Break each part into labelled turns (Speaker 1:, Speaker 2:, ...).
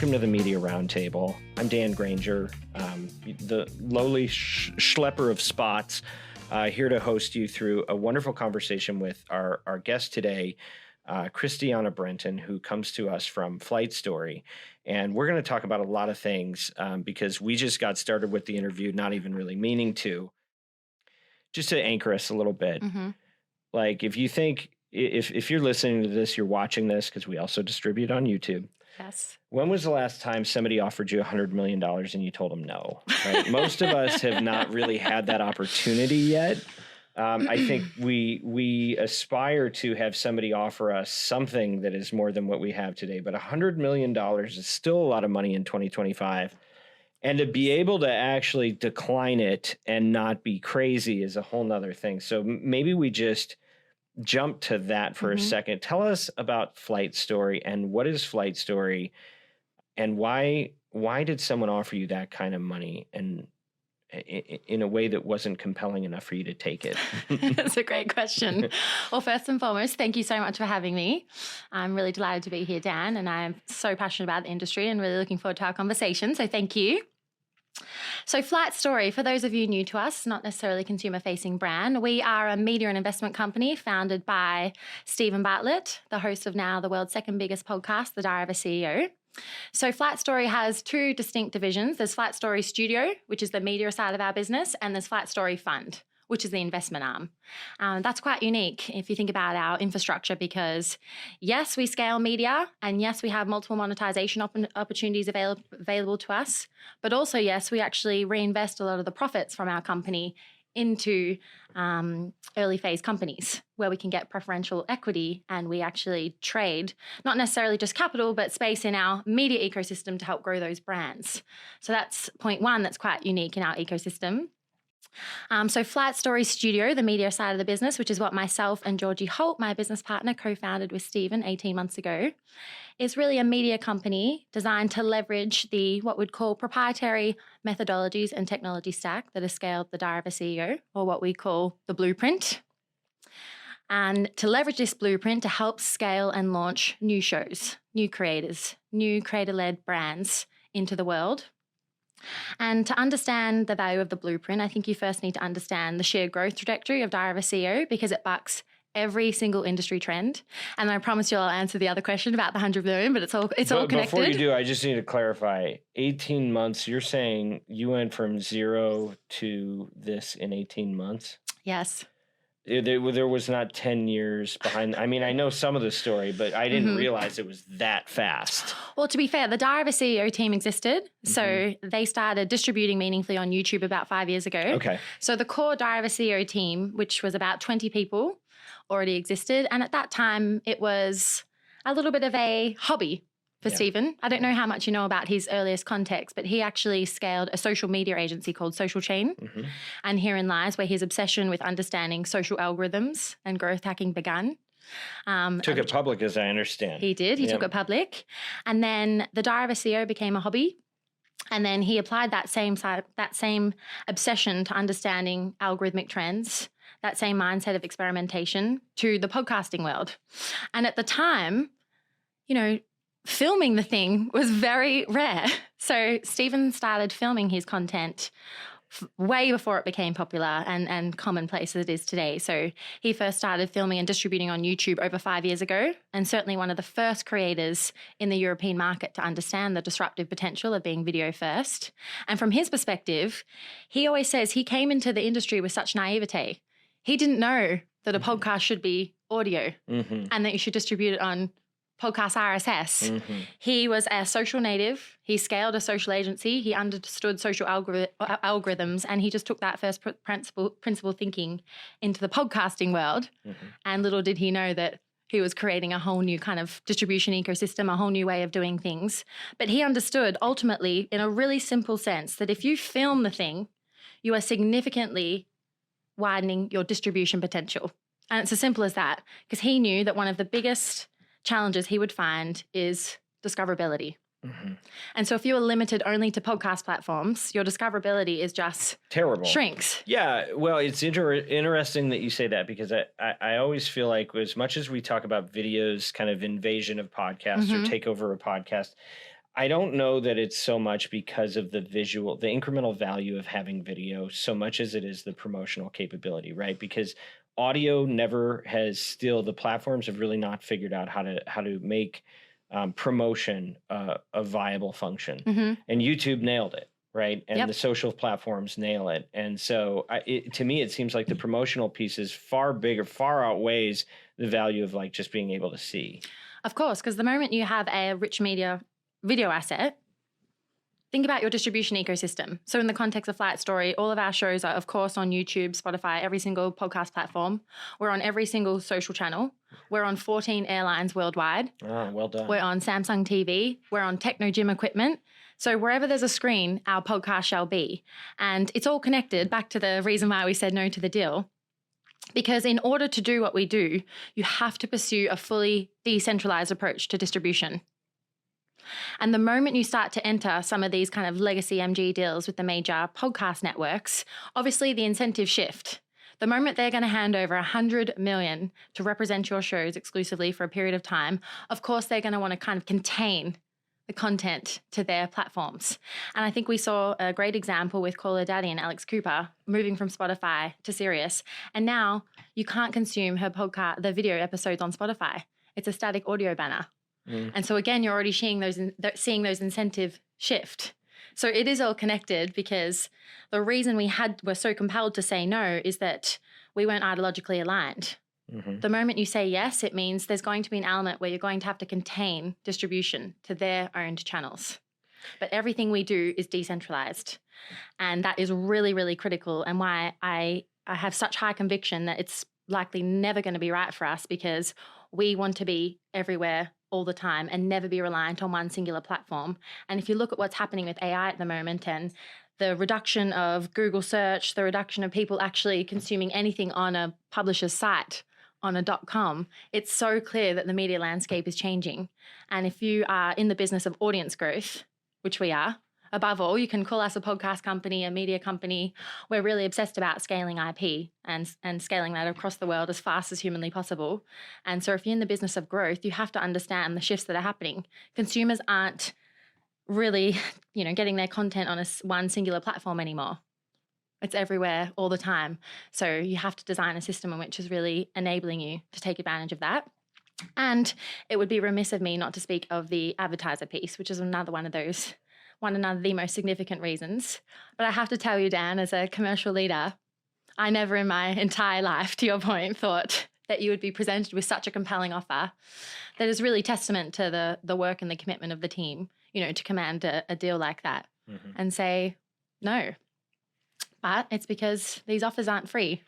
Speaker 1: welcome to the Media Roundtable. I'm Dan Granger, the lowly schlepper of spots, here to host you through a wonderful conversation with our guest today, Christiana Brenton, who comes to us from FlightStory. And we're going to talk about a lot of things because we just got started with the interview, not even really meaning to. Just to anchor us a little bit, like if you think, if you're listening to this, you're watching this, because we also distribute on YouTube.
Speaker 2: Yes.
Speaker 1: When was the last time somebody offered you $100 million and you told them no? Right? Most of us have not really had that opportunity yet. I think we aspire to have somebody offer us something that is more than what we have today. But $100 million is still a lot of money in 2025. And to be able to actually decline it and not be crazy is a whole nother thing. So maybe we just jump to that for a second. Tell us about FlightStory and what is FlightStory and why did someone offer you that kind of money and in a way that wasn't compelling enough for you to take it?
Speaker 2: That's a great question. Well, first and foremost, thank you so much for having me. I'm really delighted to be here, Dan, and I'm so passionate about the industry and really looking forward to our conversation. So thank you. So FlightStory, for those of you new to us, not necessarily a consumer-facing brand, we are a media and investment company founded by Stephen Bartlett, the host of now the world's second biggest podcast, The Diary of a CEO. So FlightStory has two distinct divisions. There's FlightStory Studio, which is the media side of our business, and there's FlightStory Fund, which is the investment arm. That's quite unique if you think about our infrastructure because, yes, we scale media and, yes, we have multiple monetization opportunities available to us, but also, yes, we actually reinvest a lot of the profits from our company into early phase companies where we can get preferential equity and we actually trade, not necessarily just capital, but space in our media ecosystem to help grow those brands. So that's point one that's quite unique in our ecosystem. So FlightStory Studio, the media side of the business, which is what myself and Georgie Holt, my business partner, co-founded with Stephen 18 months ago, is really a media company designed to leverage the what we'd call proprietary methodologies and technology stack that has scaled the Diary of a CEO, or what we call the blueprint. And to leverage this blueprint to help scale and launch new shows, new creators, new creator-led brands into the world. And to understand the value of the blueprint, I think you first need to understand the sheer growth trajectory of Diary of a CEO because it bucks every single industry trend. And I promise you I'll answer the other question about the 100 million, but it's all connected.
Speaker 1: Before you do, I just need to clarify. 18 months, you're saying you went from zero to this in 18 months?
Speaker 2: Yes.
Speaker 1: There was not 10 years behind. I mean, I know some of the story, but I didn't realize it was that fast.
Speaker 2: Well, to be fair, the Diary of a CEO team existed. So they started distributing meaningfully on YouTube about 5 years ago.
Speaker 1: Okay.
Speaker 2: So the core Diary of a CEO team, which was about 20 people, already existed. And at that time, it was a little bit of a hobby for Stephen. I don't know how much you know about his earliest context, but he actually scaled a social media agency called Social Chain. And herein lies where his obsession with understanding social algorithms and growth hacking began.
Speaker 1: Took it public, as I understand.
Speaker 2: He did. He took it public. And then the Diary of a CEO became a hobby. And then he applied that same obsession to understanding algorithmic trends, that same mindset of experimentation to the podcasting world. And at the time, you know, filming the thing was very rare. So Stephen started filming his content way before it became popular and commonplace as it is today. So he first started filming and distributing on YouTube over 5 years ago, and certainly one of the first creators in the European market to understand the disruptive potential of being video first. And from his perspective, he always says he came into the industry with such naivete. He didn't know that a podcast should be audio and that you should distribute it on podcast RSS. He was a social native. He scaled a social agency. He understood social algorithms, and he just took that first principle thinking into the podcasting world. And little did he know that he was creating a whole new kind of distribution ecosystem, a whole new way of doing things. But he understood ultimately, in a really simple sense, that if you film the thing, you are significantly widening your distribution potential. And it's as simple as that, because he knew that one of the biggest challenges he would find is discoverability. And so if you are limited only to podcast platforms, your discoverability is just
Speaker 1: terrible.
Speaker 2: Shrinks.
Speaker 1: Yeah, well, it's interesting that you say that because I always feel like as much as we talk about videos, kind of invasion of podcasts or takeover of podcasts, I don't know that it's so much because of the incremental value of having video, so much as it is the promotional capability, right? Because audio the platforms have really not figured out how to make promotion a viable function. And YouTube nailed it, right? And the social platforms nail it. And so to me, it seems like the promotional piece is far bigger, far outweighs the value of like just being able to see.
Speaker 2: Of course, because the moment you have a rich media video asset, think about your distribution ecosystem. So in the context of Flight Story, all of our shows are, of course, on YouTube, Spotify, every single podcast platform. We're on every single social channel. We're on 14 airlines worldwide.
Speaker 1: Oh, well done.
Speaker 2: We're on Samsung TV. We're on techno gym equipment. So wherever there's a screen, our podcast shall be. And it's all connected back to the reason why we said no to the deal. Because in order to do what we do, you have to pursue a fully decentralized approach to distribution. And the moment you start to enter some of these kind of legacy MG deals with the major podcast networks, obviously the incentives shift. The moment they're going to hand over $100 million to represent your shows exclusively for a period of time, of course they're going to want to kind of contain the content to their platforms. And I think we saw a great example with Call Her Daddy and Alex Cooper moving from Spotify to Sirius. And now you can't consume her podcast, the video episodes on Spotify. It's a static audio banner. And so again, you're already seeing those incentive shift. So it is all connected, because the reason were so compelled to say no is that we weren't ideologically aligned. The moment you say yes, it means there's going to be an element where you're going to have to contain distribution to their owned channels. But everything we do is decentralized. And that is really, really critical, and why I have such high conviction that it's likely never going to be right for us, because we want to be everywhere all the time and never be reliant on one singular platform. And if you look at what's happening with AI at the moment, and the reduction of Google search, the reduction of people actually consuming anything on a publisher's site, on a .com, it's so clear that the media landscape is changing. And if you are in the business of audience growth, which we are, above all, you can call us a podcast company, a media company. We're really obsessed about scaling IP and scaling that across the world as fast as humanly possible. And so if you're in the business of growth, you have to understand the shifts that are happening. Consumers aren't really, getting their content on one singular platform anymore. It's everywhere all the time. So you have to design a system in which is really enabling you to take advantage of that. And it would be remiss of me not to speak of the advertiser piece, which is another one of the most significant reasons. But I have to tell you, Dan, as a commercial leader, I never in my entire life, to your point, thought that you would be presented with such a compelling offer that is really testament to the work and the commitment of the team, to command a deal like that and say no. But it's because these offers aren't free.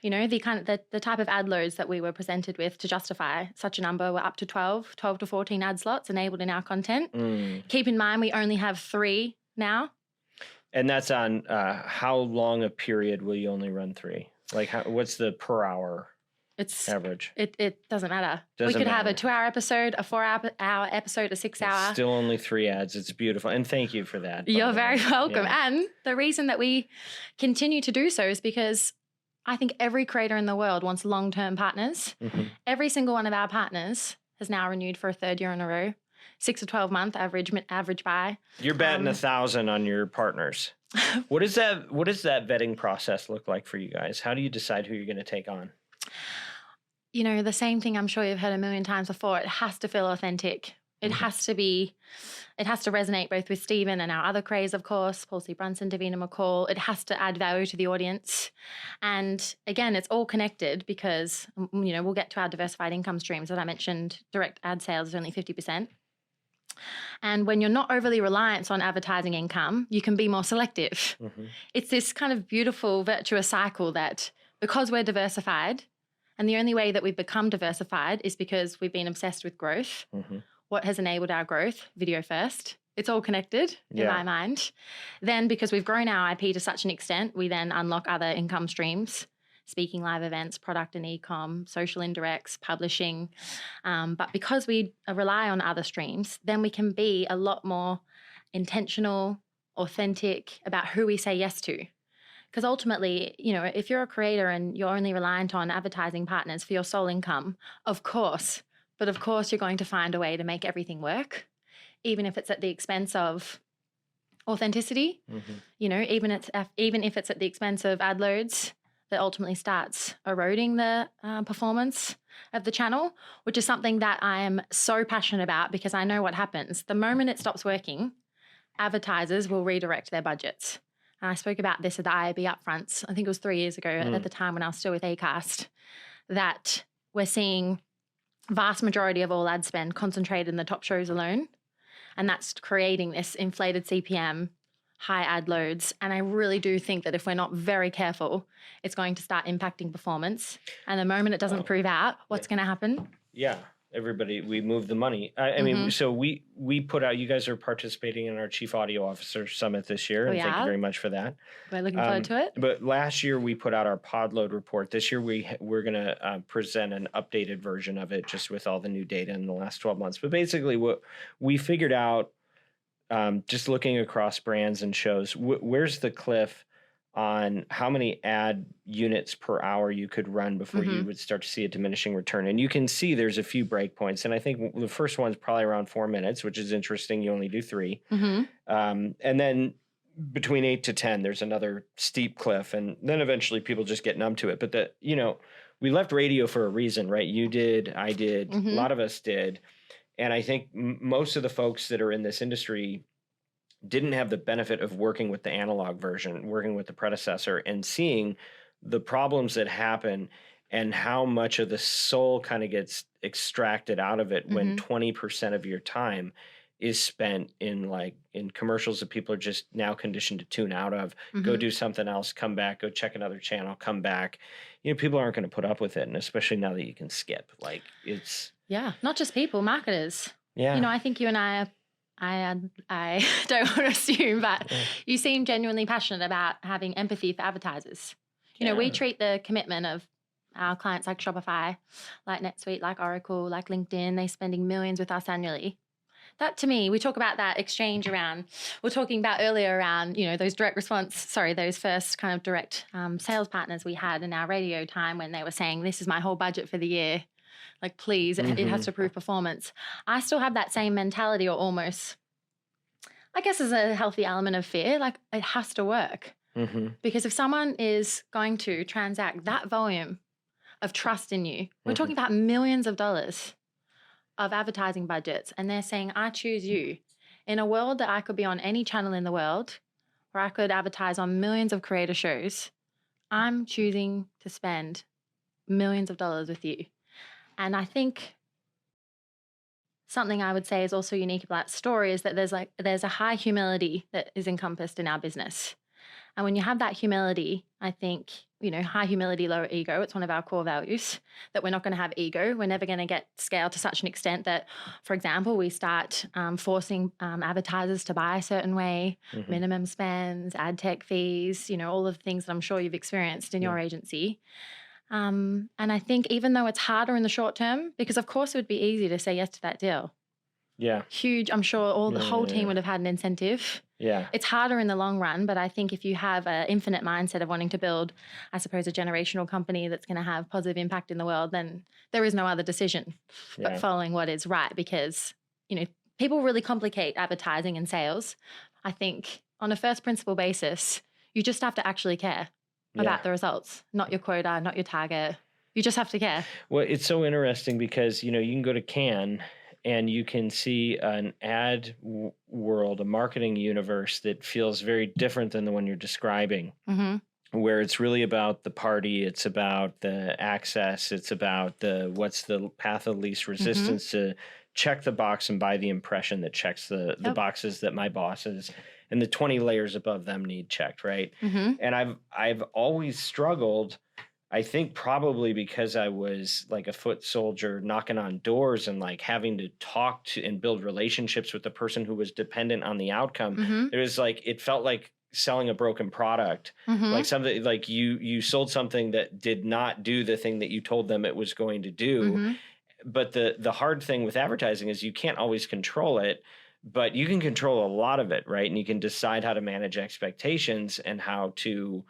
Speaker 2: The type of ad loads that we were presented with to justify such a number were up to 12 to 14 ad slots enabled in our content. Keep in mind, we only have 3 now.
Speaker 1: And that's on how long a period will you only run 3? Like, what's the per hour average?
Speaker 2: It doesn't matter. We could have a 2-hour episode, a 4-hour episode, a 6-hour.
Speaker 1: It's still only 3 ads. It's beautiful. And thank you for that.
Speaker 2: You're very welcome. Yeah. And the reason that we continue to do so is because I think every creator in the world wants long-term partners. Every single one of our partners has now renewed for a 3rd year in a row. 6 to 12 month average buy.
Speaker 1: You're batting 1,000 on your partners. What does that vetting process look like for you guys? How do you decide who you're going to take on?
Speaker 2: The same thing I'm sure you've heard a million times before. It has to feel authentic. It has to resonate both with Stephen and our other creators, of course, Paul C. Brunson, Davina McCall. It has to add value to the audience. And again, it's all connected because, we'll get to our diversified income streams. As I mentioned, direct ad sales is only 50%. And when you're not overly reliant on advertising income, you can be more selective. It's this kind of beautiful virtuous cycle that because we're diversified, and the only way that we've become diversified is because we've been obsessed with growth. What has enabled our growth? Video first. It's all connected in my mind. Then because we've grown our IP to such an extent, we then unlock other income streams, speaking, live events, product and e-com, social indirects, publishing. But because we rely on other streams, then we can be a lot more intentional, authentic about who we say yes to. Because ultimately, if you're a creator and you're only reliant on advertising partners for your sole income, of course you're going to find a way to make everything work. even if it's at the expense of authenticity, even if it's at the expense of ad loads, that ultimately starts eroding the performance of the channel, which is something that I am so passionate about because I know what happens. The moment it stops working, advertisers will redirect their budgets. And I spoke about this at the IAB upfronts, I think it was 3 years ago at the time when I was still with Acast, that we're seeing vast majority of all ad spend concentrated in the top shows alone. And that's creating this inflated CPM, high ad loads. And I really do think that if we're not very careful, it's going to start impacting performance. And the moment it doesn't prove out, what's going to happen?
Speaker 1: Yeah. Everybody, we move the money. I mean, so we put out, you guys are participating in our Chief Audio Officer Summit this year. And thank you very much for that.
Speaker 2: We're looking forward to it.
Speaker 1: But last year we put out our pod load report. This year we're going to present an updated version of it just with all the new data in the last 12 months. But basically what we figured out, just looking across brands and shows, where's the cliff on how many ad units per hour you could run before you would start to see a diminishing return. And you can see there's a few breakpoints. And I think the first one's probably around 4 minutes, which is interesting. You only do 3. And then between 8 to 10, there's another steep cliff. And then eventually people just get numb to it. But we left radio for a reason, right? You did, I did, a lot of us did. And I think most of the folks that are in this industry didn't have the benefit of working with the analog version, working with the predecessor, and seeing the problems that happen and how much of the soul kind of gets extracted out of it when 20% of your time is spent in commercials that people are just now conditioned to tune out of. Go do something else, come back, go check another channel, come back. People aren't going to put up with it, and especially now that you can skip.
Speaker 2: Yeah, not just people, marketers.
Speaker 1: Yeah.
Speaker 2: I think you and I don't want to assume, but you seem genuinely passionate about having empathy for advertisers. We treat the commitment of our clients like Shopify, like NetSuite, like Oracle, like LinkedIn. They're spending millions with us annually. That, to me, we talk about that exchange around, we're talking about earlier around, those those first kind of direct sales partners we had in our radio time when they were saying, this is my whole budget for the year. Please, it has to prove performance. I still have that same mentality, or almost, I guess, as a healthy element of fear. It has to work. Because if someone is going to transact that volume of trust in you, we're talking about millions of dollars of advertising budgets, and they're saying, I choose you. In a world that I could be on any channel in the world, where I could advertise on millions of creator shows, I'm choosing to spend millions of dollars with you. And I think something I would say is also unique about that story is that there's a high humility that is encompassed in our business. And when you have that humility, I think, high humility, low ego, it's one of our core values, that we're not going to have ego. We're never going to get scaled to such an extent that, for example, we start forcing advertisers to buy a certain way, minimum spends, ad tech fees, all of the things that I'm sure you've experienced in your agency. And I think even though it's harder in the short term, because of course it would be easy to say yes to that deal.
Speaker 1: Yeah.
Speaker 2: Huge. I'm sure the whole team would have had an incentive.
Speaker 1: Yeah.
Speaker 2: It's harder in the long run, but I think if you have an infinite mindset of wanting to build, I suppose, a generational company that's going to have positive impact in the world, then there is no other decision but following what is right, because, people really complicate advertising and sales. I think on a first principle basis, you just have to actually care about the results, not your quota, not your target. You just have to care.
Speaker 1: Well, it's so interesting because, you can go to Cannes and you can see an ad world, a marketing universe that feels very different than the one you're describing, where it's really about the party, it's about the access, it's about what's the path of least resistance to check the box and buy the impression that checks the boxes that my bosses and the 20 layers above them need checked, right? And I've always struggled, I think probably because I was like a foot soldier knocking on doors and having to talk to and build relationships with the person who was dependent on the outcome. It was it felt like selling a broken product, like something like you sold something that did not do the thing that you told them it was going to do. But the hard thing with advertising is you can't always control it, but you can control a lot of it, right? And you can decide how to manage expectations and how to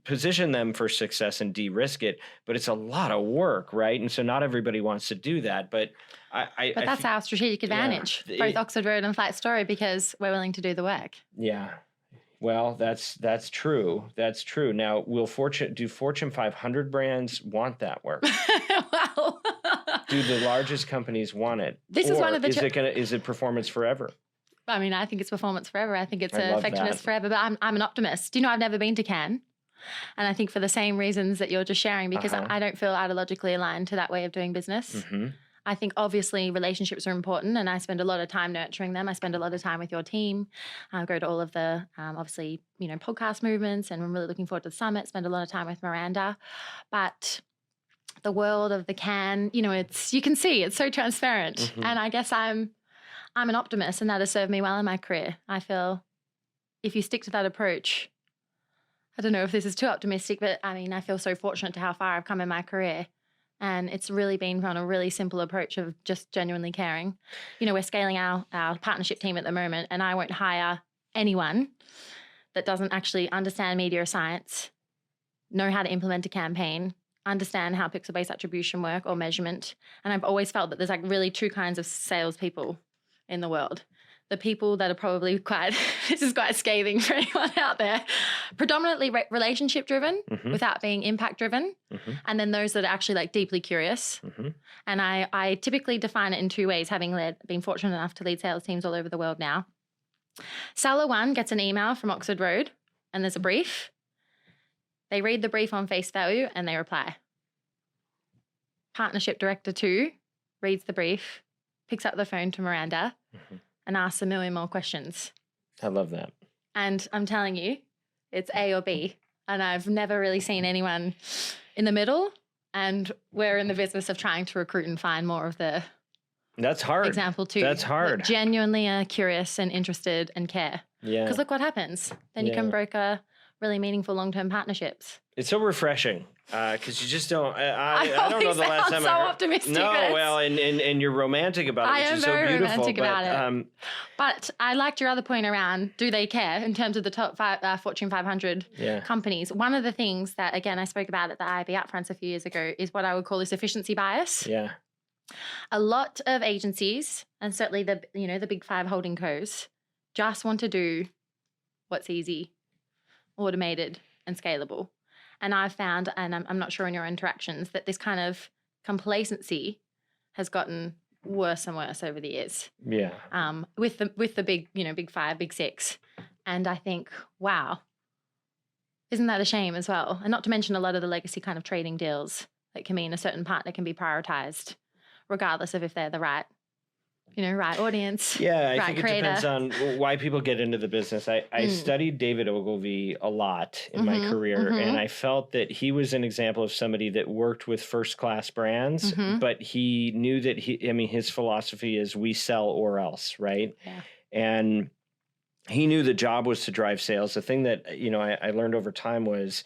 Speaker 1: position them for success and de-risk it, but it's a lot of work, right? And so not everybody wants to do that, but
Speaker 2: that's our strategic advantage, both Oxford Road and Flight Story, because we're willing to do the work.
Speaker 1: Yeah. Well, that's true. That's true. Now, do Fortune 500 brands want that work?
Speaker 2: Well,
Speaker 1: do the largest companies want it?
Speaker 2: This is one of the.
Speaker 1: Is it performance forever?
Speaker 2: I mean, I think it's performance forever. I think it's effectiveness forever. But I'm an optimist. You know, I've never been to Cannes, and I think for the same reasons that you're just sharing, because I don't feel ideologically aligned to that way of doing business.
Speaker 1: Mm-hmm.
Speaker 2: I think obviously relationships are important, and I spend a lot of time nurturing them. I spend a lot of time with your team. I go to all of the, obviously, podcast movements, and I'm really looking forward to the summit. Spend a lot of time with Miranda. But the world of the Cannes, you can see it's so transparent. Mm-hmm. And I guess I'm an optimist, and that has served me well in my career. I feel if you stick to that approach, I don't know if this is too optimistic, but I mean, I feel so fortunate to how far I've come in my career. And it's really been on a really simple approach of just genuinely caring. We're scaling our partnership team at the moment, and I won't hire anyone that doesn't actually understand media science, know how to implement a campaign, understand how pixel-based attribution work or measurement. And I've always felt that there's really two kinds of salespeople in the world. The people that are probably this is quite scathing for anyone out there, predominantly relationship driven without being impact driven. Mm-hmm. And then those that are actually deeply curious. Mm-hmm. And I typically define it in two ways, having been fortunate enough to lead sales teams all over the world now. Seller 1 gets an email from Oxford Road, and there's a brief. They read the brief on face value and they reply. Partnership Director 2 reads the brief, picks up the phone to Miranda, and asks a million more questions.
Speaker 1: I love that.
Speaker 2: And I'm telling you, it's A or B. And I've never really seen anyone in the middle. And we're in the business of trying to recruit and find more of the
Speaker 1: That's hard.
Speaker 2: Example 2.
Speaker 1: That's hard.
Speaker 2: That genuinely are curious and interested and care.
Speaker 1: Yeah.
Speaker 2: Because look what happens. Then you can broker really meaningful long-term partnerships.
Speaker 1: It's so refreshing because you just don't. I don't know the last time.
Speaker 2: So optimistic.
Speaker 1: No, well, and you're romantic about it, which is so beautiful.
Speaker 2: I am very romantic about it. But I liked your other point around do they care in terms of the top Fortune 500 companies. One of the things that again I spoke about at the IB Upfronts a few years ago is what I would call this efficiency bias.
Speaker 1: Yeah.
Speaker 2: A lot of agencies and certainly the big 5 holding co's just want to do what's easy, automated, and scalable. And I've found, and I'm not sure in your interactions, that this kind of complacency has gotten worse and worse over the years.
Speaker 1: Yeah.
Speaker 2: With the big, big 5, big 6. And I think, wow, isn't that a shame as well? And not to mention a lot of the legacy kind of trading deals that can mean a certain partner can be prioritized, regardless of if they're the right audience.
Speaker 1: Yeah,
Speaker 2: right
Speaker 1: I think
Speaker 2: creator.
Speaker 1: It depends on why people get into the business. I studied David Ogilvy a lot in my career, and I felt that he was an example of somebody that worked with first-class brands, but he knew that his philosophy is we sell or else, right?
Speaker 2: Yeah.
Speaker 1: And he knew the job was to drive sales. The thing that, I learned over time was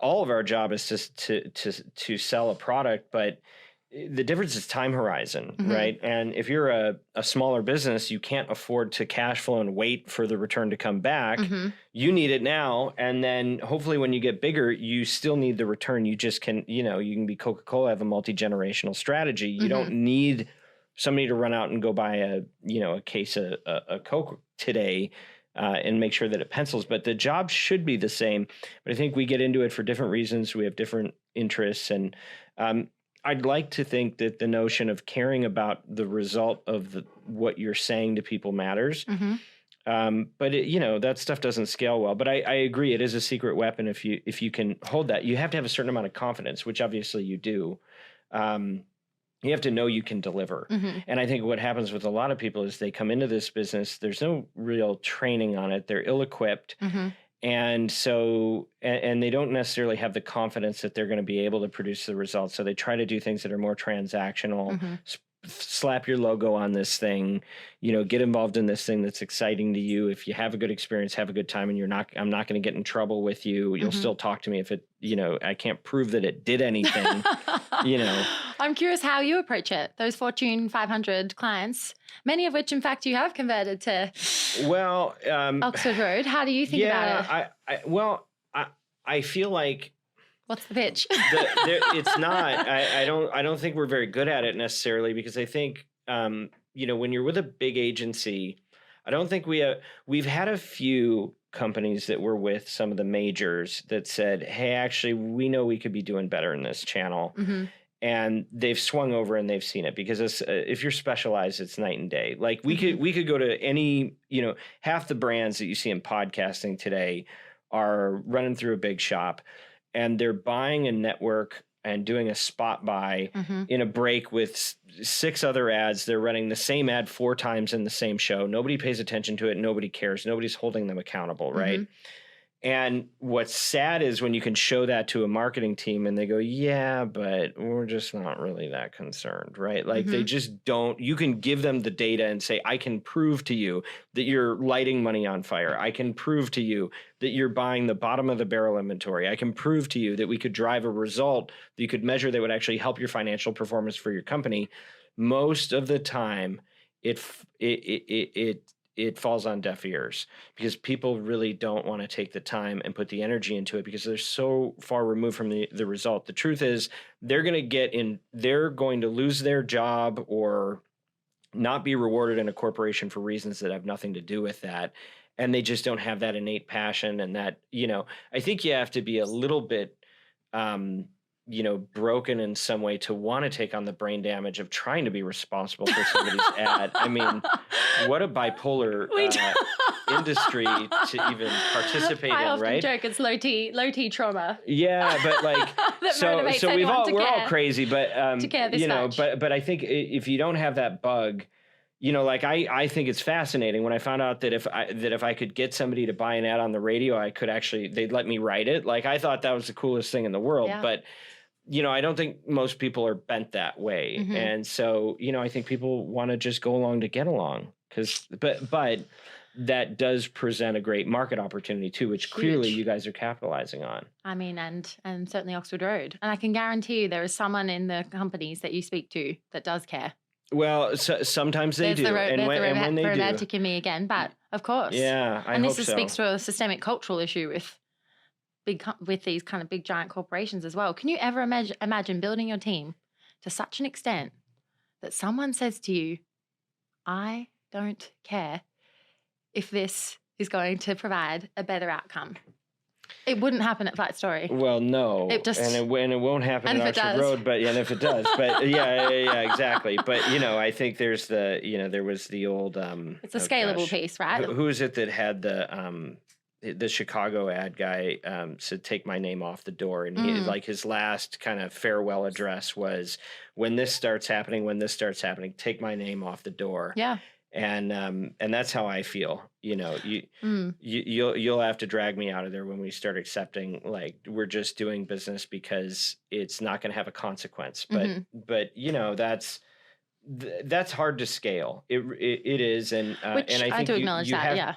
Speaker 1: all of our job is to sell a product, but the difference is time horizon, right? And if you're a smaller business, you can't afford to cash flow and wait for the return to come back. You need it now. And then hopefully when you get bigger, you still need the return. You just can, you can be Coca-Cola, have a multi-generational strategy. You don't need somebody to run out and go buy a case of a Coke today and make sure that it pencils. But the job should be the same. But I think we get into it for different reasons. We have different interests. And I'd like to think that the notion of caring about the result of what you're saying to people matters. But that stuff doesn't scale well. But I agree, it is a secret weapon if you can hold that. You have to have a certain amount of confidence, which obviously you do. You have to know you can deliver. And I think what happens with a lot of people is they come into this business, there's no real training on it. They're ill-equipped. And so, and they don't necessarily have the confidence that they're going to be able to produce the results. So they try to do things that are more transactional, slap your logo on this thing, get involved in this thing that's exciting to you. If you have a good experience, have a good time, and I'm not going to get in trouble with you. You'll still talk to me if it, I can't prove that it did anything,
Speaker 2: I'm curious how you approach it. Those Fortune 500 clients, many of which, in fact, you have converted to Oxford Road. How do you think about it?
Speaker 1: I feel like
Speaker 2: What's the pitch?
Speaker 1: it's not. I don't think we're very good at it necessarily, because I think when you're with a big agency, I don't think we've had a few companies that were with some of the majors that said, hey, actually, we know we could be doing better in this channel.
Speaker 2: Mm-hmm.
Speaker 1: And they've swung over and they've seen it, because if you're specialized, it's night and day. Like we could go to any, half the brands that you see in podcasting today are running through a big shop, and they're buying a network and doing a spot buy in a break with 6 other ads. They're running the same ad 4 times in the same show. Nobody pays attention to it. Nobody cares. Nobody's holding them accountable, right? And what's sad is when you can show that to a marketing team and they go, yeah, but we're just not really that concerned, right? Like they just don't. You can give them the data and say, I can prove to you that you're lighting money on fire. I can prove to you that you're buying the bottom of the barrel inventory. I can prove to you that we could drive a result that you could measure that would actually help your financial performance for your company. Most of the time, it falls on deaf ears, because people really don't want to take the time and put the energy into it, because they're so far removed from the result. The truth is they're going to lose their job or not be rewarded in a corporation for reasons that have nothing to do with that. And they just don't have that innate passion. And that, I think you have to be a little bit, broken in some way to want to take on the brain damage of trying to be responsible for somebody's ad. I mean, what a bipolar industry to even participate in, right?
Speaker 2: I often joke it's low T trauma.
Speaker 1: Yeah, but like, so we're all crazy, but
Speaker 2: to care this much.
Speaker 1: but I think if you don't have that bug, like I think it's fascinating when I found out that if I could get somebody to buy an ad on the radio, they'd let me write it. Like I thought that was the coolest thing in the world, but I don't think most people are bent that way. And so, I think people want to just go along to get along, but that does present a great market opportunity too, which clearly you guys are capitalizing on.
Speaker 2: I mean, and certainly Oxford Road. And I can guarantee you there is someone in the companies that you speak to that does care.
Speaker 1: Well, sometimes they do.
Speaker 2: And when they do. Romantic in me again, but of course.
Speaker 1: Yeah, I
Speaker 2: and
Speaker 1: hope
Speaker 2: this speaks to a systemic cultural issue with these kind of big giant corporations as well. Can you ever imagine building your team to such an extent that someone says to you, I don't care if this is going to provide a better outcome? It wouldn't happen at Flight Story.
Speaker 1: Well, no, and it won't happen at Oxford Road. But and if it does, but yeah, exactly. But I think there's there was the old
Speaker 2: it's a scalable piece, right?
Speaker 1: Who is it that had the Chicago ad guy said, take my name off the door. And he, like his last kind of farewell address was, when this starts happening, take my name off the door.
Speaker 2: Yeah.
Speaker 1: And that's how I feel. You'll have to drag me out of there when we start accepting, like, we're just doing business because it's not going to have a consequence. But that's hard to scale. It is, and I think
Speaker 2: do acknowledge that.
Speaker 1: Yeah,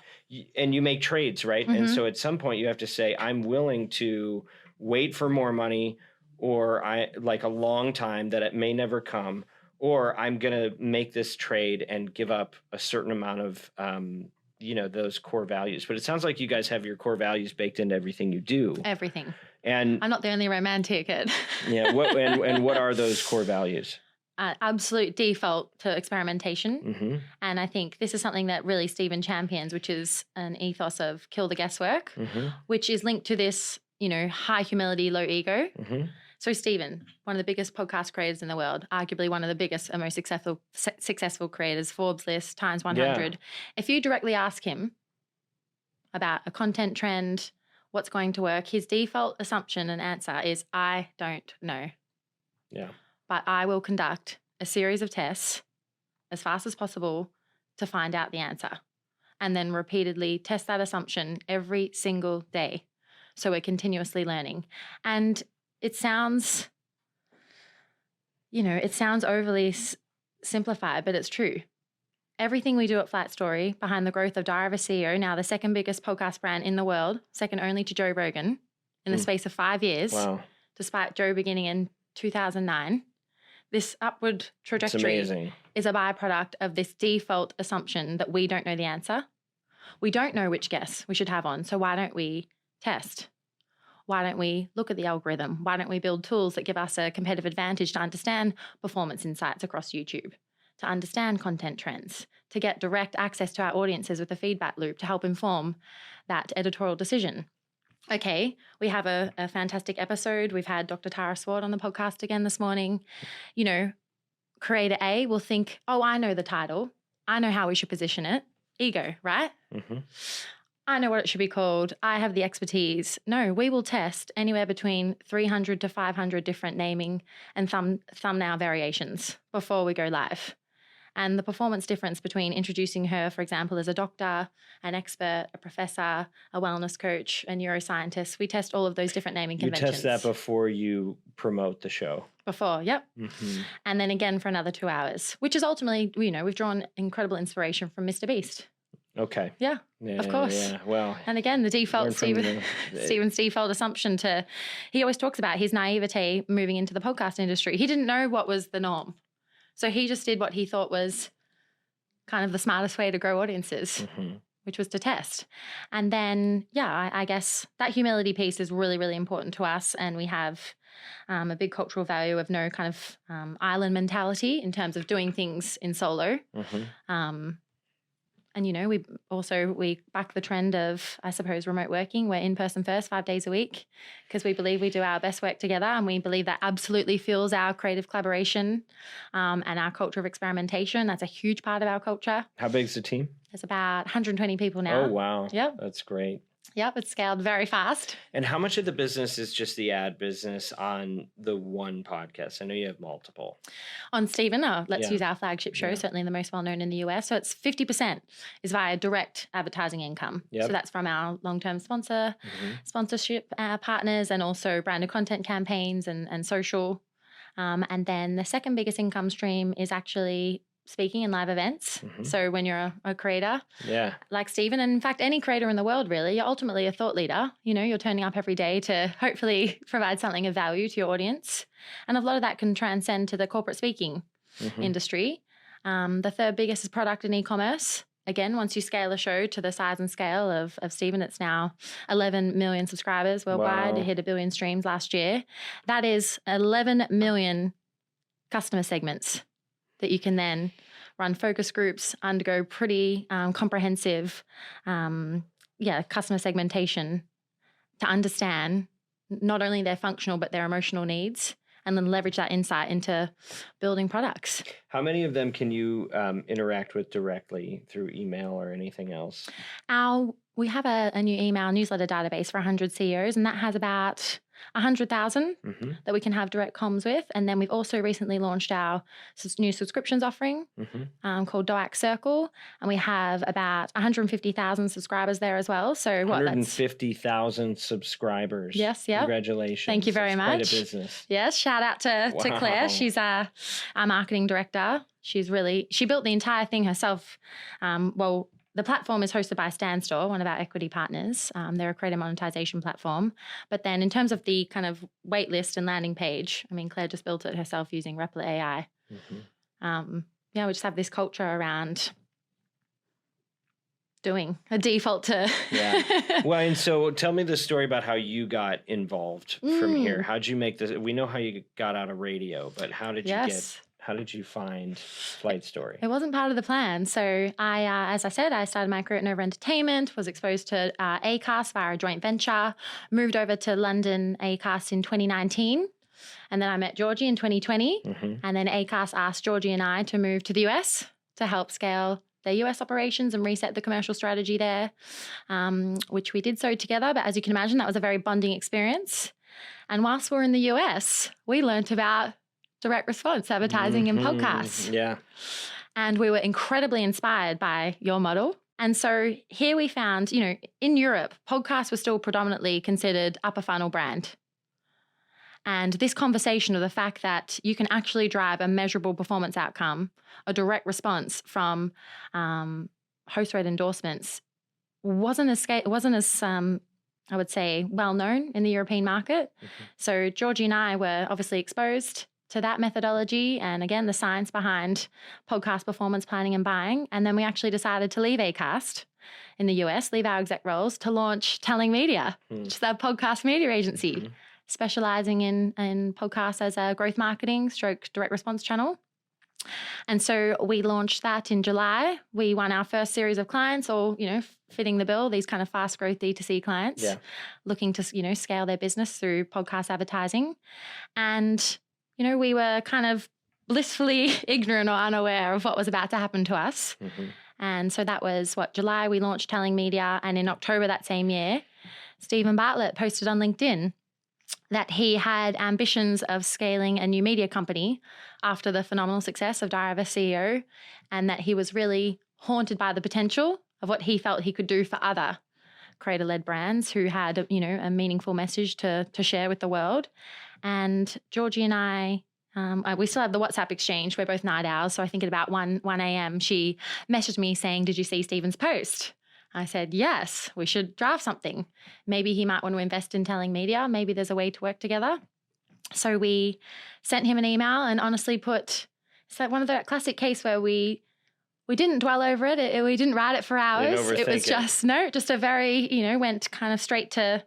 Speaker 1: and you make trades, right? And so at some point you have to say, I'm willing to wait for more money, or like a long time that it may never come, or I'm gonna make this trade and give up a certain amount of those core values. But it sounds like you guys have your core values baked into everything you do.
Speaker 2: Everything.
Speaker 1: And
Speaker 2: I'm not the only romantic.
Speaker 1: Yeah. What are those core values?
Speaker 2: Absolute default to experimentation. And I think this is something that really Stephen champions, which is an ethos of kill the guesswork, which is linked to this, high humility, low ego. So Stephen, one of the biggest podcast creators in the world, arguably one of the biggest and most successful creators, Forbes list, Times 100. Yeah. If you directly ask him about a content trend, what's going to work, his default assumption and answer is, I don't know.
Speaker 1: Yeah.
Speaker 2: But I will conduct a series of tests as fast as possible to find out the answer, and then repeatedly test that assumption every single day. So we're continuously learning. And it sounds, overly simplified, but it's true. Everything we do at Flight Story, behind the growth of Diary of a CEO, now the second biggest podcast brand in the world, second only to Joe Rogan, in the space of 5 years, despite Joe beginning in 2009, this upward trajectory is a byproduct of this default assumption that we don't know the answer. We don't know which guess we should have on, so why don't we test? why don't we look at the algorithm? Why don't we build tools that give us a competitive advantage to understand performance insights across YouTube, to understand content trends, to get direct access to our audiences with a feedback loop to help inform that editorial decision? Okay, we have a fantastic episode. We've had Dr. Tara Swart on the podcast again this morning. You know, creator A will think, oh, I know the title. I know how we should position it. Ego, right?
Speaker 1: Mm-hmm.
Speaker 2: I know what it should be called. I have the expertise. No, we will test anywhere between 300 to 500 different naming and thumbnail variations before we go live. And the performance difference between introducing her, for example, as a doctor, an expert, a professor, a wellness coach, a neuroscientist, we test all of those different naming conventions.
Speaker 1: You test that before you promote the show.
Speaker 2: Before, yep.
Speaker 1: Mm-hmm.
Speaker 2: And then again for another 2 hours, which is ultimately, you know, we've drawn incredible inspiration from Mr. Beast.
Speaker 1: Okay.
Speaker 2: Yeah, of course.
Speaker 1: Yeah, well.
Speaker 2: And again, the default Stephen's default assumption he always talks about his naivete moving into the podcast industry. He didn't know what was the norm. So he just did what he thought was kind of the smartest way to grow audiences, which was to test. And then, I guess that humility piece is really, really important to us. And we have a big cultural value of no kind of island mentality in terms of doing things in solo. And, you know, we back the trend of, I suppose, remote working. We're in person first, 5 days a week, because we believe we do our best work together, and we believe that absolutely fuels our creative collaboration and our culture of experimentation. That's a huge part of our culture.
Speaker 1: How big's the team?
Speaker 2: There's about 120 people now.
Speaker 1: Oh, wow.
Speaker 2: Yep.
Speaker 1: That's great.
Speaker 2: Yep, it's scaled very fast.
Speaker 1: And how much of the business is just the ad business on the one podcast? I know you have multiple.
Speaker 2: On Stephen, let's use our flagship show, certainly the most well-known in the US. So it's 50% is via direct advertising income. Yep. So that's from our long-term sponsorship partners, and also branded content campaigns and social. And then the second biggest income stream is actually speaking in live events. So when you're a creator like Stephen, and in fact any creator in the world really, you're ultimately a thought leader. You know, you're turning up every day to hopefully provide something of value to your audience, and a lot of that can transcend to the corporate speaking industry. The third biggest is product and e-commerce. Again, once you scale a show to the size and scale of Stephen, it's now 11 million subscribers worldwide. Wow. It hit 1 billion streams last year. That is 11 million customer segments that you can then run focus groups, undergo pretty comprehensive customer segmentation to understand not only their functional but their emotional needs, and then leverage that insight into building products.
Speaker 1: How many of them can you interact with directly through email or anything else?
Speaker 2: We have a new email newsletter database for 100 CEOs, and that has about 100,000 that we can have direct comms with. And then we've also recently launched our new subscriptions offering called DOAC Circle, and we have about 150,000 subscribers there as well. So
Speaker 1: 150,000 subscribers.
Speaker 2: Yes, yeah.
Speaker 1: Congratulations.
Speaker 2: Thank you very much.
Speaker 1: Quite a business.
Speaker 2: Yes, shout out to Claire. She's our marketing director. She built the entire thing herself. The platform is hosted by Standstore, one of our equity partners. They're a creator monetization platform. But then in terms of the kind of wait list and landing page, I mean, Claire just built it herself using Replit AI. We just have this culture around doing a default to...
Speaker 1: Well, and so tell me the story about how you got involved from here. How'd you make this? We know how you got out of radio, but how did you find Flight Story?
Speaker 2: It wasn't part of the plan. So as I said, I started my career at Nova Entertainment, was exposed to Acast via a joint venture, moved over to London Acast in 2019. And then I met Georgie in 2020. And then Acast asked Georgie and I to move to the US to help scale their US operations and reset the commercial strategy there, which we did so together. But as you can imagine, that was a very bonding experience. And whilst we were in the US, we learnt about direct response advertising and podcasts.
Speaker 1: Yeah.
Speaker 2: And we were incredibly inspired by your model. And so here we found, in Europe, podcasts were still predominantly considered upper funnel brand. And this conversation of the fact that you can actually drive a measurable performance outcome, a direct response from host rate endorsements, wasn't as I would say, well known in the European market. So Georgie and I were obviously exposed to that methodology and, again, the science behind podcast performance planning and buying. And then we actually decided to leave Acast in the US, leave our exec roles to launch Telling Media, which is our podcast media agency, specializing in podcasts as a growth marketing / direct response channel. And so we launched that in July. We won our first series of clients, all, fitting the bill, these kind of fast growth D2C clients looking to, scale their business through podcast advertising. And, we were kind of blissfully ignorant or unaware of what was about to happen to us. And so that was July we launched Telling Media. And in October that same year, Stephen Bartlett posted on LinkedIn that he had ambitions of scaling a new media company after the phenomenal success of Diary of a CEO, and that he was really haunted by the potential of what he felt he could do for other creator-led brands who had, a meaningful message to share with the world. And Georgie and I, we still have the WhatsApp exchange. We're both night owls. So I think at about 1 a.m., she messaged me saying, "Did you see Stephen's post?" I said, "Yes, we should draft something. Maybe he might want to invest in Telling Media. Maybe there's a way to work together." So we sent him an email and honestly it's like one of the classic case where we didn't dwell over it. We didn't write it for hours. It was just a very, went kind of straight to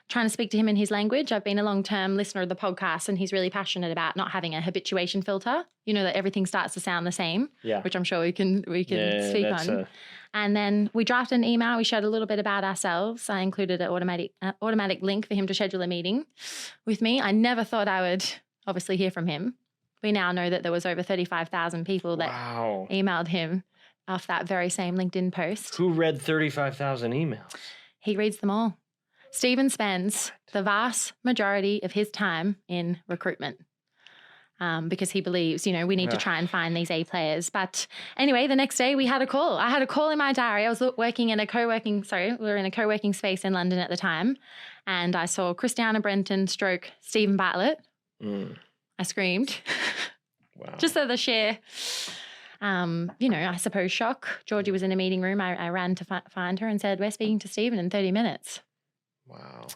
Speaker 2: trying to speak to him in his language. I've been a long-term listener of the podcast, and he's really passionate about not having a habituation filter, that everything starts to sound the same, which I'm sure we can speak on. And then we drafted an email. We shared a little bit about ourselves. I included an automatic link for him to schedule a meeting with me. I never thought I would obviously hear from him. We now know that there was over 35,000 people that emailed him off that very same LinkedIn post.
Speaker 1: Who read 35,000 emails?
Speaker 2: He reads them all. Stephen spends the vast majority of his time in recruitment. Because he believes, we need to try and find these A players. But anyway, the next day we had a call. I had a call in my diary. I was working in we were in a co-working space in London at the time. And I saw Christiana, Brenton, Stephen Bartlett. I screamed.
Speaker 1: Wow.
Speaker 2: Just so the sheer, I suppose, shock. Georgie was in a meeting room. I ran to find her and said, "We're speaking to Stephen in 30 minutes.
Speaker 1: Wow.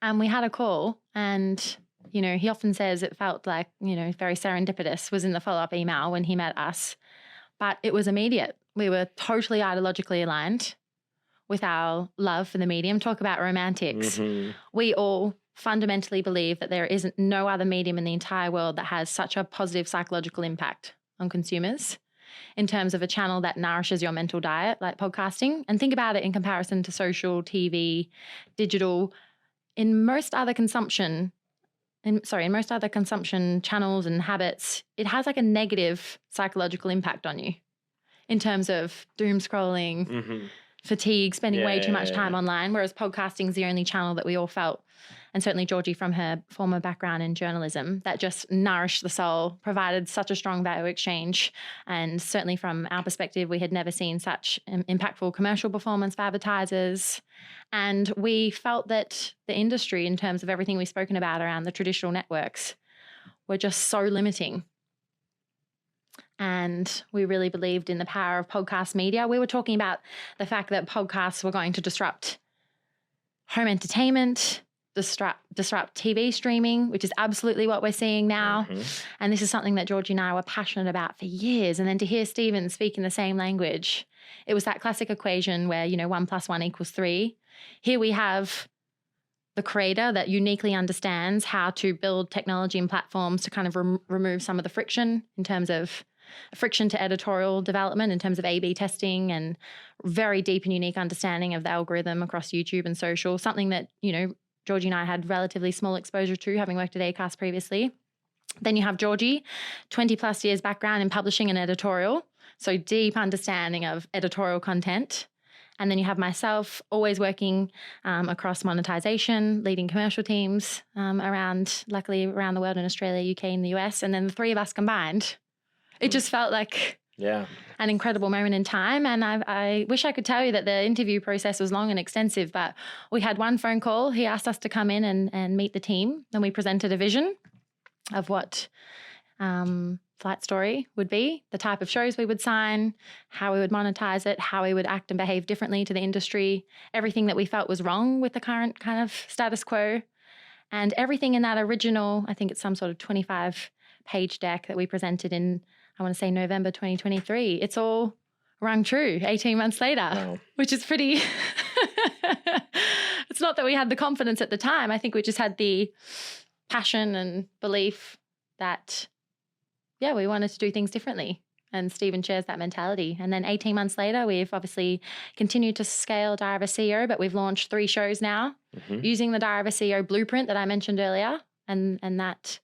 Speaker 2: And we had a call, and he often says it felt like, very serendipitous was in the follow-up email when he met us. But it was immediate. We were totally ideologically aligned with our love for the medium. Talk about romantics. We all fundamentally believe that there isn't no other medium in the entire world that has such a positive psychological impact on consumers in terms of a channel that nourishes your mental diet, like podcasting. And think about it in comparison to social, TV, digital. In most other consumption channels and habits, it has like a negative psychological impact on you in terms of doom scrolling, fatigue, spending way too much time online, whereas podcasting is the only channel that we all felt, and certainly Georgie from her former background in journalism, that just nourished the soul, provided such a strong value exchange. And certainly from our perspective, we had never seen such impactful commercial performance for advertisers. And we felt that the industry, in terms of everything we've spoken about around the traditional networks, were just so limiting. And we really believed in the power of podcast media. We were talking about the fact that podcasts were going to disrupt home entertainment, disrupt TV streaming, which is absolutely what we're seeing now. And this is something that Georgie and I were passionate about for years. And then to hear Stephen speak in the same language, it was that classic equation where, 1 + 1 = 3. Here we have the creator that uniquely understands how to build technology and platforms to kind of remove some of the friction in terms of friction to editorial development, in terms of A/B testing, and very deep and unique understanding of the algorithm across YouTube and social, something that, Georgie and I had relatively small exposure to, having worked at Acast previously. Then you have Georgie, 20 plus years background in publishing and editorial, so deep understanding of editorial content. And then you have myself, always working across monetization, leading commercial teams luckily around the world, in Australia, UK, and the US. And then the three of us combined, it just felt like an incredible moment in time. And I wish I could tell you that the interview process was long and extensive, but we had one phone call. He asked us to come in and meet the team. Then we presented a vision of what Flight Story would be, the type of shows we would sign, how we would monetize it, how we would act and behave differently to the industry, everything that we felt was wrong with the current kind of status quo. And everything in that original, I think it's some sort of 25-page deck that we presented in, I want to say, November 2023. It's all rang true 18 months later,
Speaker 1: Wow.
Speaker 2: which is pretty, it's not that we had the confidence at the time. I think we just had the passion and belief that, yeah, we wanted to do things differently. And Stephen shares that mentality. And then 18 months later, we've obviously continued to scale Diary of a CEO, but we've launched 3 shows now using the Diary of a CEO blueprint that I mentioned earlier. And that,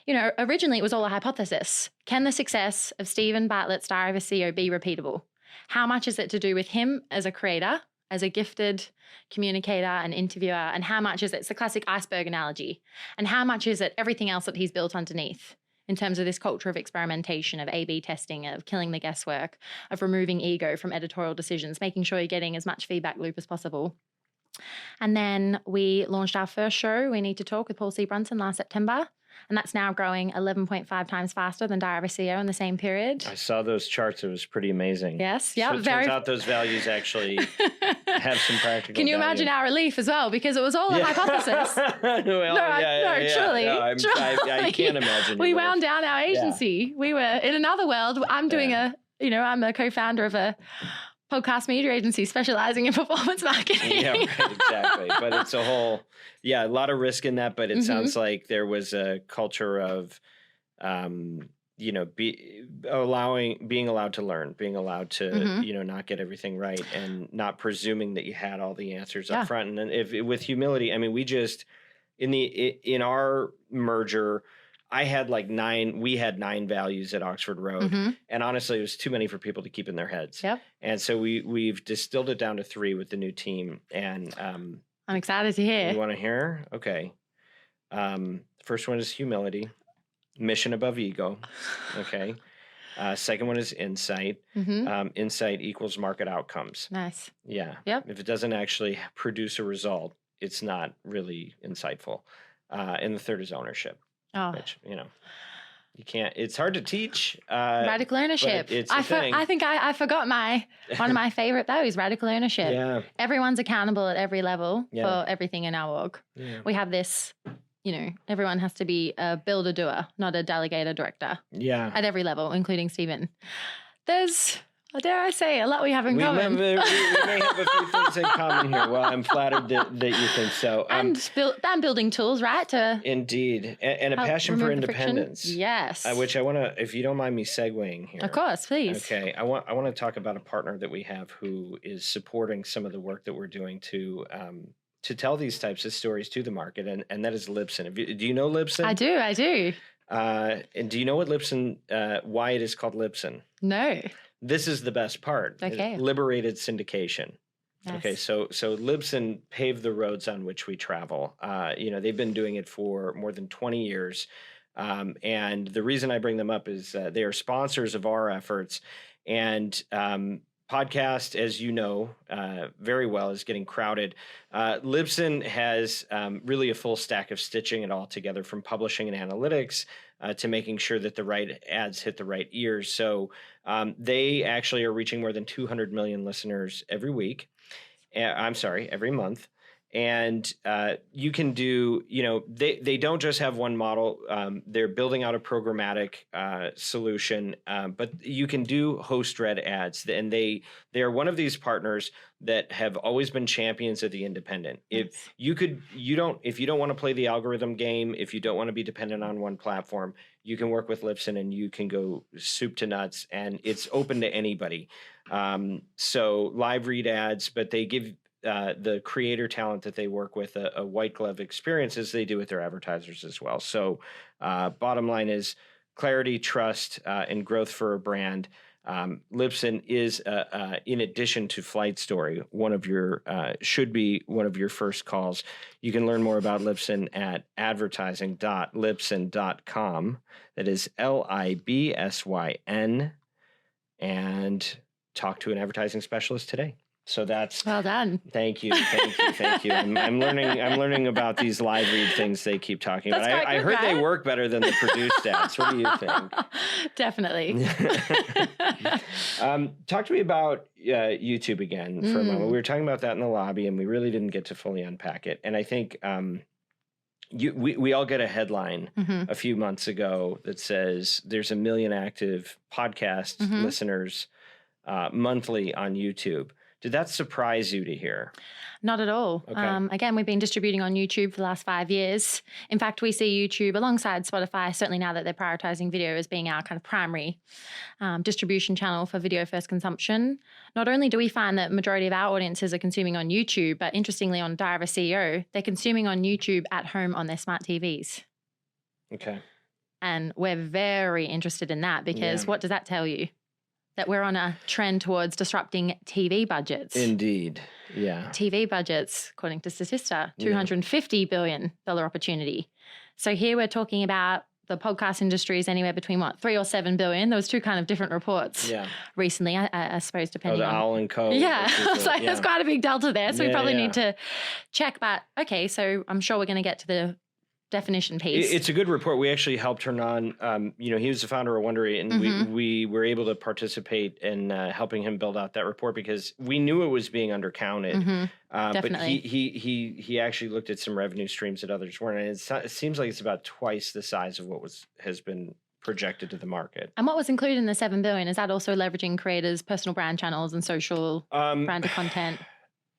Speaker 2: you know, originally it was all a hypothesis. Can the success of Stephen Bartlett's Diary of a CEO be repeatable? How much is it to do with him as a creator, as a gifted communicator and interviewer? And how much is it? It's the classic iceberg analogy. And how much is it everything else that he's built underneath? In terms of this culture of experimentation, of A/B testing, of killing the guesswork, of removing ego from editorial decisions, making sure you're getting as much feedback loop as possible. And then we launched our first show, We Need to Talk, with Paul C. Brunson last September. And that's now growing 11.5 times faster than Diary of a CEO in the same period.
Speaker 1: I saw those charts. It was pretty amazing.
Speaker 2: Yes. Yeah.
Speaker 1: So it turns out those values actually have some practical
Speaker 2: Can you
Speaker 1: value.
Speaker 2: imagine our relief as well? Because it was all a hypothesis. Truly.
Speaker 1: No, I can't imagine.
Speaker 2: We wound down our agency. Yeah. We were in another world. I'm doing I'm a co-founder of a podcast media agency specializing in performance marketing.
Speaker 1: Yeah, right, exactly. But it's a whole, a lot of risk in that. But it sounds like there was a culture of, being allowed to learn, being allowed to, not get everything right, and not presuming that you had all the answers up front. And then with humility, I mean, we just in our merger, we had 9 values at Oxford Road. And honestly, it was too many for people to keep in their heads.
Speaker 2: Yep.
Speaker 1: And so we've distilled it down to 3 with the new team. And
Speaker 2: I'm excited to hear.
Speaker 1: You want to hear? Okay. First one is humility, mission above ego. Okay. Second one is insight. Insight equals market outcomes.
Speaker 2: Nice.
Speaker 1: Yeah.
Speaker 2: Yep.
Speaker 1: If it doesn't actually produce a result, it's not really insightful. And the third is ownership.
Speaker 2: Oh.
Speaker 1: Which, you can't, it's hard to teach.
Speaker 2: Radical ownership.
Speaker 1: It's a thing.
Speaker 2: I think I forgot one of my favorite values, radical ownership.
Speaker 1: Yeah.
Speaker 2: Everyone's accountable at every level for everything in our org. Yeah. We have this, everyone has to be a builder doer, not a delegator director.
Speaker 1: Yeah.
Speaker 2: At every level, including Stephen. There's, dare I say, a lot we have in common.
Speaker 1: We may have a few things in common here. Well, I'm flattered that you think so.
Speaker 2: And building tools, right?
Speaker 1: Indeed. And a passion for independence.
Speaker 2: Yes.
Speaker 1: Which I want to, if you don't mind me segueing here.
Speaker 2: Of course, please.
Speaker 1: Okay. I want to talk about a partner that we have who is supporting some of the work that we're doing to tell these types of stories to the market, and that is Libsyn. Do you know Libsyn?
Speaker 2: I do.
Speaker 1: And do you know what Libsyn, why it is called Libsyn?
Speaker 2: No.
Speaker 1: This is the best part.
Speaker 2: Okay.
Speaker 1: Liberated syndication.
Speaker 2: Nice.
Speaker 1: Okay, so Libsyn paved the roads on which we travel. They've been doing it for more than 20 years. And the reason I bring them up is they are sponsors of our efforts. And podcast, as you know very well, is getting crowded. Libsyn has really a full stack of stitching it all together, from publishing and analytics to making sure that the right ads hit the right ears. So they actually are reaching more than 200 million listeners every month. And you can do, they don't just have one model. They're building out a programmatic solution, but you can do host-read ads. And they are one of these partners that have always been champions of the independent. If you don't want to play the algorithm game, if you don't want to be dependent on one platform, you can work with Libsyn and you can go soup to nuts, and it's open to anybody. So live read ads, but they give the creator talent that they work with a white glove experience, as they do with their advertisers as well. So bottom line is clarity, trust, and growth for a brand. Libsyn is, in addition to FlightStory, should be one of your first calls. You can learn more about Libsyn at advertising.libsyn.com. That is LIBSYN, and talk to an advertising specialist today. So that's
Speaker 2: well done.
Speaker 1: Thank you. I'm learning about these live read things they keep talking about. I heard they work better than the produced ads. What do you think?
Speaker 2: Definitely.
Speaker 1: Talk to me about YouTube again for a moment. We were talking about that in the lobby, and we really didn't get to fully unpack it. And I think we all get a headline a few months ago that says there's 1 million active podcast listeners monthly on YouTube. Did that surprise you to hear?
Speaker 2: Not at all.
Speaker 1: Okay.
Speaker 2: Again, we've been distributing on YouTube for the last 5 years. In fact, we see YouTube alongside Spotify, certainly now that they're prioritizing video as being our kind of primary distribution channel for video first consumption. Not only do we find that majority of our audiences are consuming on YouTube, but interestingly on Diary of a CEO, they're consuming on YouTube at home on their smart TVs.
Speaker 1: Okay.
Speaker 2: And we're very interested in that because what does that tell you? That we're on a trend towards disrupting TV budgets.
Speaker 1: Indeed. Yeah.
Speaker 2: TV budgets, according to Statista, $250 billion opportunity. So here we're talking about the podcast industry is anywhere between what, 3 or 7 billion. There was 2 kind of different reports recently, I suppose, depending on.
Speaker 1: The Owl and Co.
Speaker 2: Yeah. So there's quite a big delta there. So we probably need to check. But okay, so I'm sure we're going to get to the definition piece.
Speaker 1: It's a good report. We actually helped turn on, he was the founder of Wondery, and we were able to participate in helping him build out that report because we knew it was being undercounted. But he actually looked at some revenue streams that others weren't. And it seems like it's about twice the size of what has been projected to the market.
Speaker 2: And what was included in the 7 billion, is that also leveraging creators' personal brand channels and social branded content?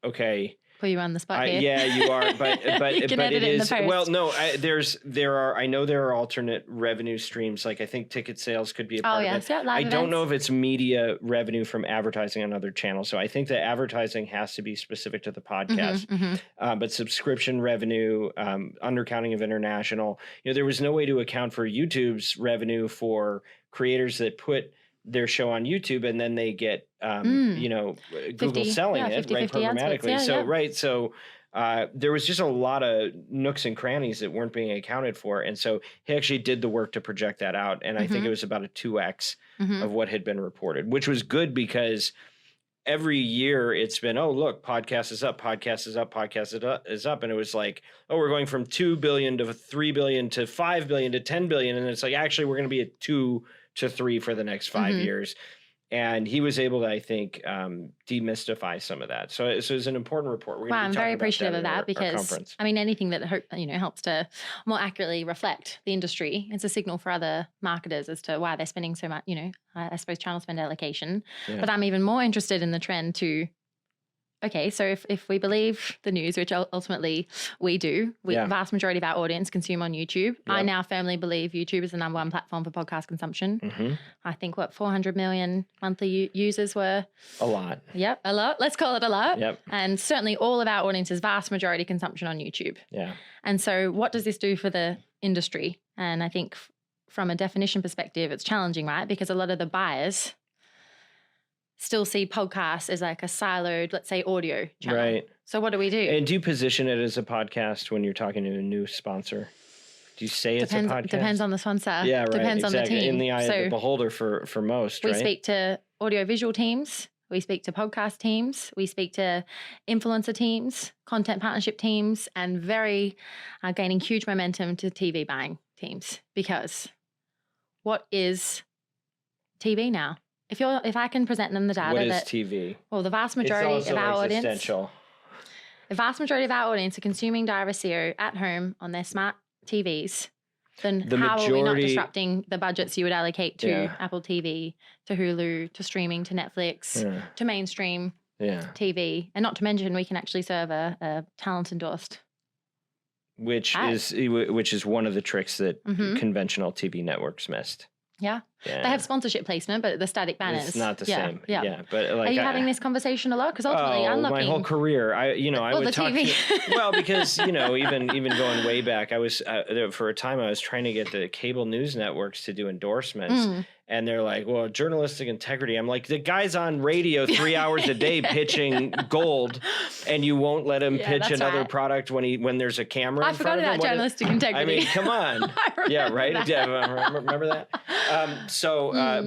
Speaker 1: Okay.
Speaker 2: Put you on the spot here.
Speaker 1: Yeah, you are, but it is well. No, I know there are alternate revenue streams. Like I think ticket sales could be a part of it.
Speaker 2: Yeah,
Speaker 1: I don't know if it's media revenue from advertising on other channels. So I think that advertising has to be specific to the podcast. But subscription revenue, undercounting of international. There was no way to account for YouTube's revenue for creators that put their show on YouTube and then they get, Google selling it, right, programmatically. So there was just a lot of nooks and crannies that weren't being accounted for. And so he actually did the work to project that out. And I think it was about a 2x of what had been reported, which was good because every year it's been, oh, look, podcast is up, podcast is up, podcast is up. And it was like, oh, we're going from 2 billion to 3 billion to 5 billion to 10 billion. And it's like, actually, we're going to be at 2 to 3 for the next 5 years. And he was able to, I think, demystify some of that. So it was an important report. We're
Speaker 2: I'm very appreciative of that because, I mean, anything that helps to more accurately reflect the industry, it's a signal for other marketers as to why they're spending so much, I suppose, channel spend allocation. Yeah. But I'm even more interested in the trend to, okay, so if we believe the news, which ultimately we do, the vast majority of our audience consume on YouTube. Yep. I now firmly believe YouTube is the number one platform for podcast consumption. I think 400 million monthly users were
Speaker 1: a lot.
Speaker 2: Yep, a lot. Let's call it a lot.
Speaker 1: Yep.
Speaker 2: And certainly all of our audience's vast majority consumption on YouTube.
Speaker 1: Yeah.
Speaker 2: And so what does this do for the industry? And I think from a definition perspective, it's challenging, right? Because a lot of the buyers still see podcasts as like a siloed, let's say, audio channel. Right. So what do we do?
Speaker 1: And do you position it as a podcast when you're talking to a new sponsor? Do you say it's a podcast?
Speaker 2: Depends on the sponsor.
Speaker 1: Yeah, right.
Speaker 2: Depends on the team.
Speaker 1: In the eye of the beholder for most,
Speaker 2: we
Speaker 1: right?
Speaker 2: We speak to audiovisual teams. We speak to podcast teams. We speak to influencer teams, content partnership teams, and gaining huge momentum to TV buying teams. Because what is TV now? If I can present them the data
Speaker 1: what is TV?
Speaker 2: Well, the vast majority of our audience,
Speaker 1: existential.
Speaker 2: The vast majority of our audience are consuming Diary of a CEO at home on their smart TVs. Then how are we not disrupting the budgets you would allocate to Apple TV, to Hulu, to streaming, to Netflix, to mainstream TV, and not to mention we can actually serve a talent endorsed.
Speaker 1: Which is one of the tricks that conventional TV networks missed.
Speaker 2: Yeah. They have sponsorship placement, but the static banners.
Speaker 1: It's not the same. Yeah. But like,
Speaker 2: are you having this conversation a lot? Because ultimately, I'm looking.
Speaker 1: My whole career, I would talk. Because even going way back, I was for a time I was trying to get the cable news networks to do endorsements. And they're like, well, journalistic integrity. I'm like, the guy's on radio 3 hours a day pitching gold, and you won't let him pitch another product when there's a camera in front of him?
Speaker 2: I forgot about journalistic integrity.
Speaker 1: I mean, come on. Yeah, right? Remember that?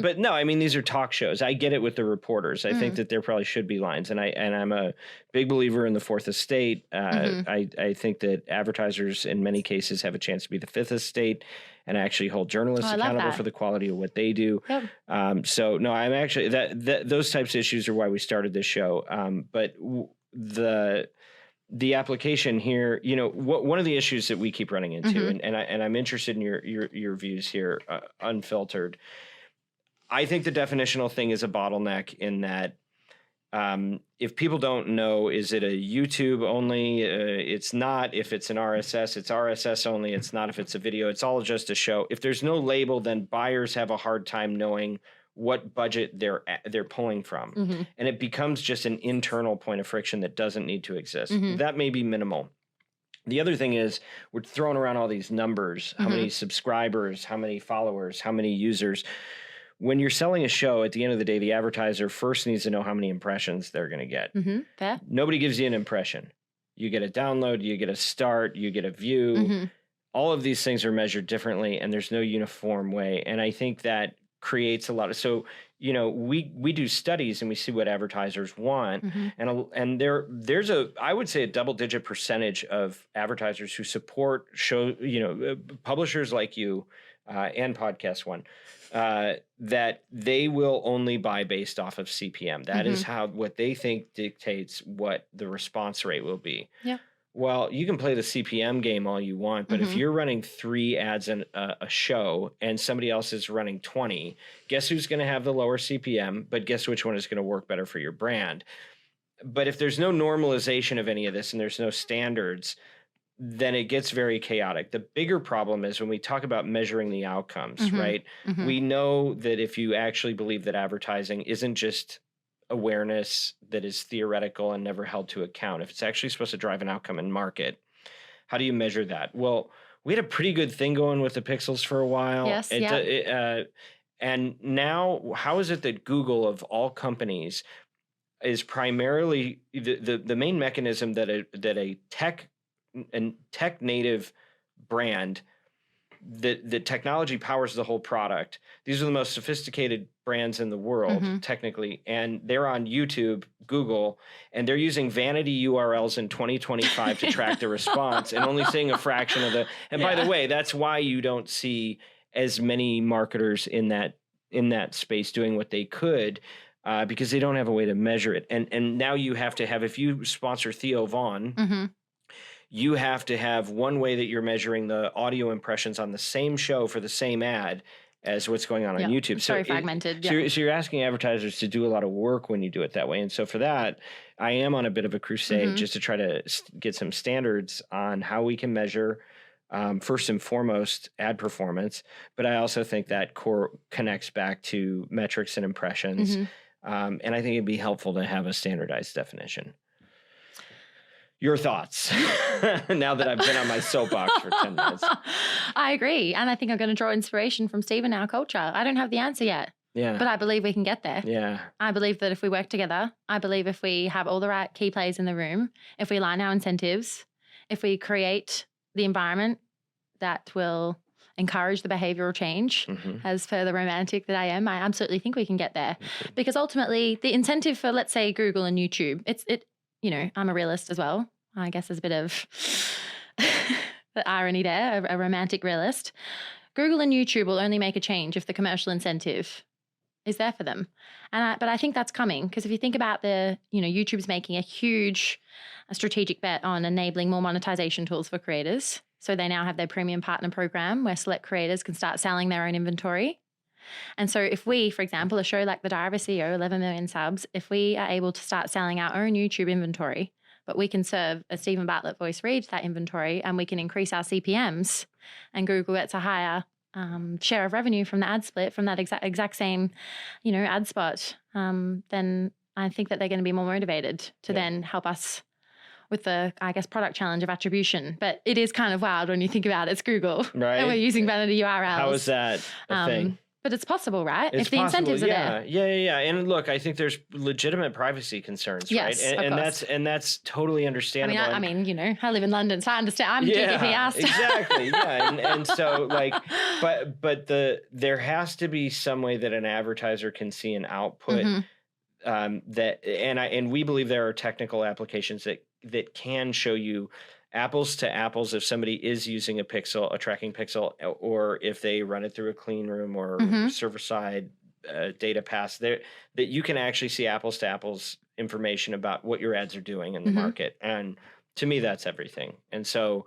Speaker 1: But no, I mean, these are talk shows. I get it with the reporters. I think that there probably should be lines. And I'm a big believer in the fourth estate. I think that advertisers in many cases have a chance to be the fifth estate. And actually hold journalists accountable for the quality of what they do. Yep. So no, I'm actually those types of issues are why we started this show. But the application here, one of the issues that we keep running into, and I'm interested in your views here, unfiltered. I think the definitional thing is a bottleneck in that if people don't know, is it a YouTube only? It's not. If it's an RSS, it's RSS only. It's not if it's a video. It's all just a show. If there's no label, then buyers have a hard time knowing what budget they're pulling from.
Speaker 2: Mm-hmm.
Speaker 1: And it becomes just an internal point of friction that doesn't need to exist.
Speaker 2: Mm-hmm.
Speaker 1: That may be minimal. The other thing is we're throwing around all these numbers, how many subscribers, how many followers, how many users. When you're selling a show, at the end of the day, the advertiser first needs to know how many impressions they're going to get.
Speaker 2: Fair.
Speaker 1: Nobody gives you an impression. You get a download, you get a start, you get a view. All of these things are measured differently, and there's no uniform way. And I think that creates a lot of, so, you know, we do studies and we see what advertisers want. And there's I would say a double-digit percentage of advertisers who support publishers like you and Podcast One. That they will only buy based off of CPM. That is what they think dictates what the response rate will be.
Speaker 2: Yeah.
Speaker 1: Well, you can play the CPM game all you want, but if you're running 3 ads in a show and somebody else is running 20, guess who's going to have the lower CPM? But guess which one is going to work better for your brand? But if there's no normalization of any of this and there's no standards, then it gets very chaotic. The bigger problem is when we talk about measuring the outcomes, right? We know that if you actually believe that advertising isn't just awareness that is theoretical and never held to account, if it's actually supposed to drive an outcome in market, how do you measure that? Well, we had a pretty good thing going with the pixels for a while.
Speaker 2: Yes,
Speaker 1: and now, how is it that Google, of all companies, is primarily the main mechanism that a tech native brand, the technology powers the whole product. These are the most sophisticated brands in the world, technically, and they're on YouTube, Google, and they're using vanity URLs in 2025 to track the response and only seeing a fraction of the. And by the way, that's why you don't see as many marketers in that space doing what they could. Because they don't have a way to measure it. And now you have to have, if you sponsor Theo Vaughn, you have to have one way that you're measuring the audio impressions on the same show for the same ad as what's going on YouTube.
Speaker 2: It's very fragmented.
Speaker 1: So you're asking advertisers to do a lot of work when you do it that way. And so for that, I am on a bit of a crusade just to try to get some standards on how we can measure, first and foremost, ad performance. But I also think that core connects back to metrics and impressions. And I think it'd be helpful to have a standardized definition. Your thoughts now that I've been on my soapbox for 10 minutes.
Speaker 2: I agree. And I think I'm going to draw inspiration from Steve and our culture. I don't have the answer yet.
Speaker 1: Yeah.
Speaker 2: But I believe we can get there.
Speaker 1: Yeah.
Speaker 2: I believe that if we work together, I believe if we have all the right key players in the room, if we align our incentives, if we create the environment that will encourage the behavioral change, as per the romantic that I am, I absolutely think we can get there. Because ultimately the incentive for, let's say, Google and YouTube, I'm a realist as well. I guess there's a bit of the irony there, a romantic realist. Google and YouTube will only make a change if the commercial incentive is there for them. But I think that's coming, because if you think about YouTube's making a huge strategic bet on enabling more monetization tools for creators. So they now have their premium partner program where select creators can start selling their own inventory. And so if we, for example, a show like The Diary of a CEO, 11 million subs, if we are able to start selling our own YouTube inventory, but we can serve a Stephen Bartlett voice read that inventory, and we can increase our CPMs, and Google gets a higher share of revenue from the ad split from that exact same, ad spot, then I think that they're going to be more motivated to then help us with the, I guess, product challenge of attribution. But it is kind of wild when you think about it. It's Google.
Speaker 1: Right.
Speaker 2: And we're using vanity URLs.
Speaker 1: How is that a thing?
Speaker 2: But it's possible, right?
Speaker 1: It's
Speaker 2: if the incentives are there.
Speaker 1: Yeah. And look, I think there's legitimate privacy concerns,
Speaker 2: yes,
Speaker 1: right? And that's totally understandable.
Speaker 2: I mean, I live in London, so I understand. I'm GDP asked.
Speaker 1: Exactly. Yeah. And so but there has to be some way that an advertiser can see an output and we believe there are technical applications that can show you apples to apples if somebody is using a tracking pixel, or if they run it through a clean room or server-side data pass, that you can actually see apples to apples information about what your ads are doing in the market. And to me, that's everything. And so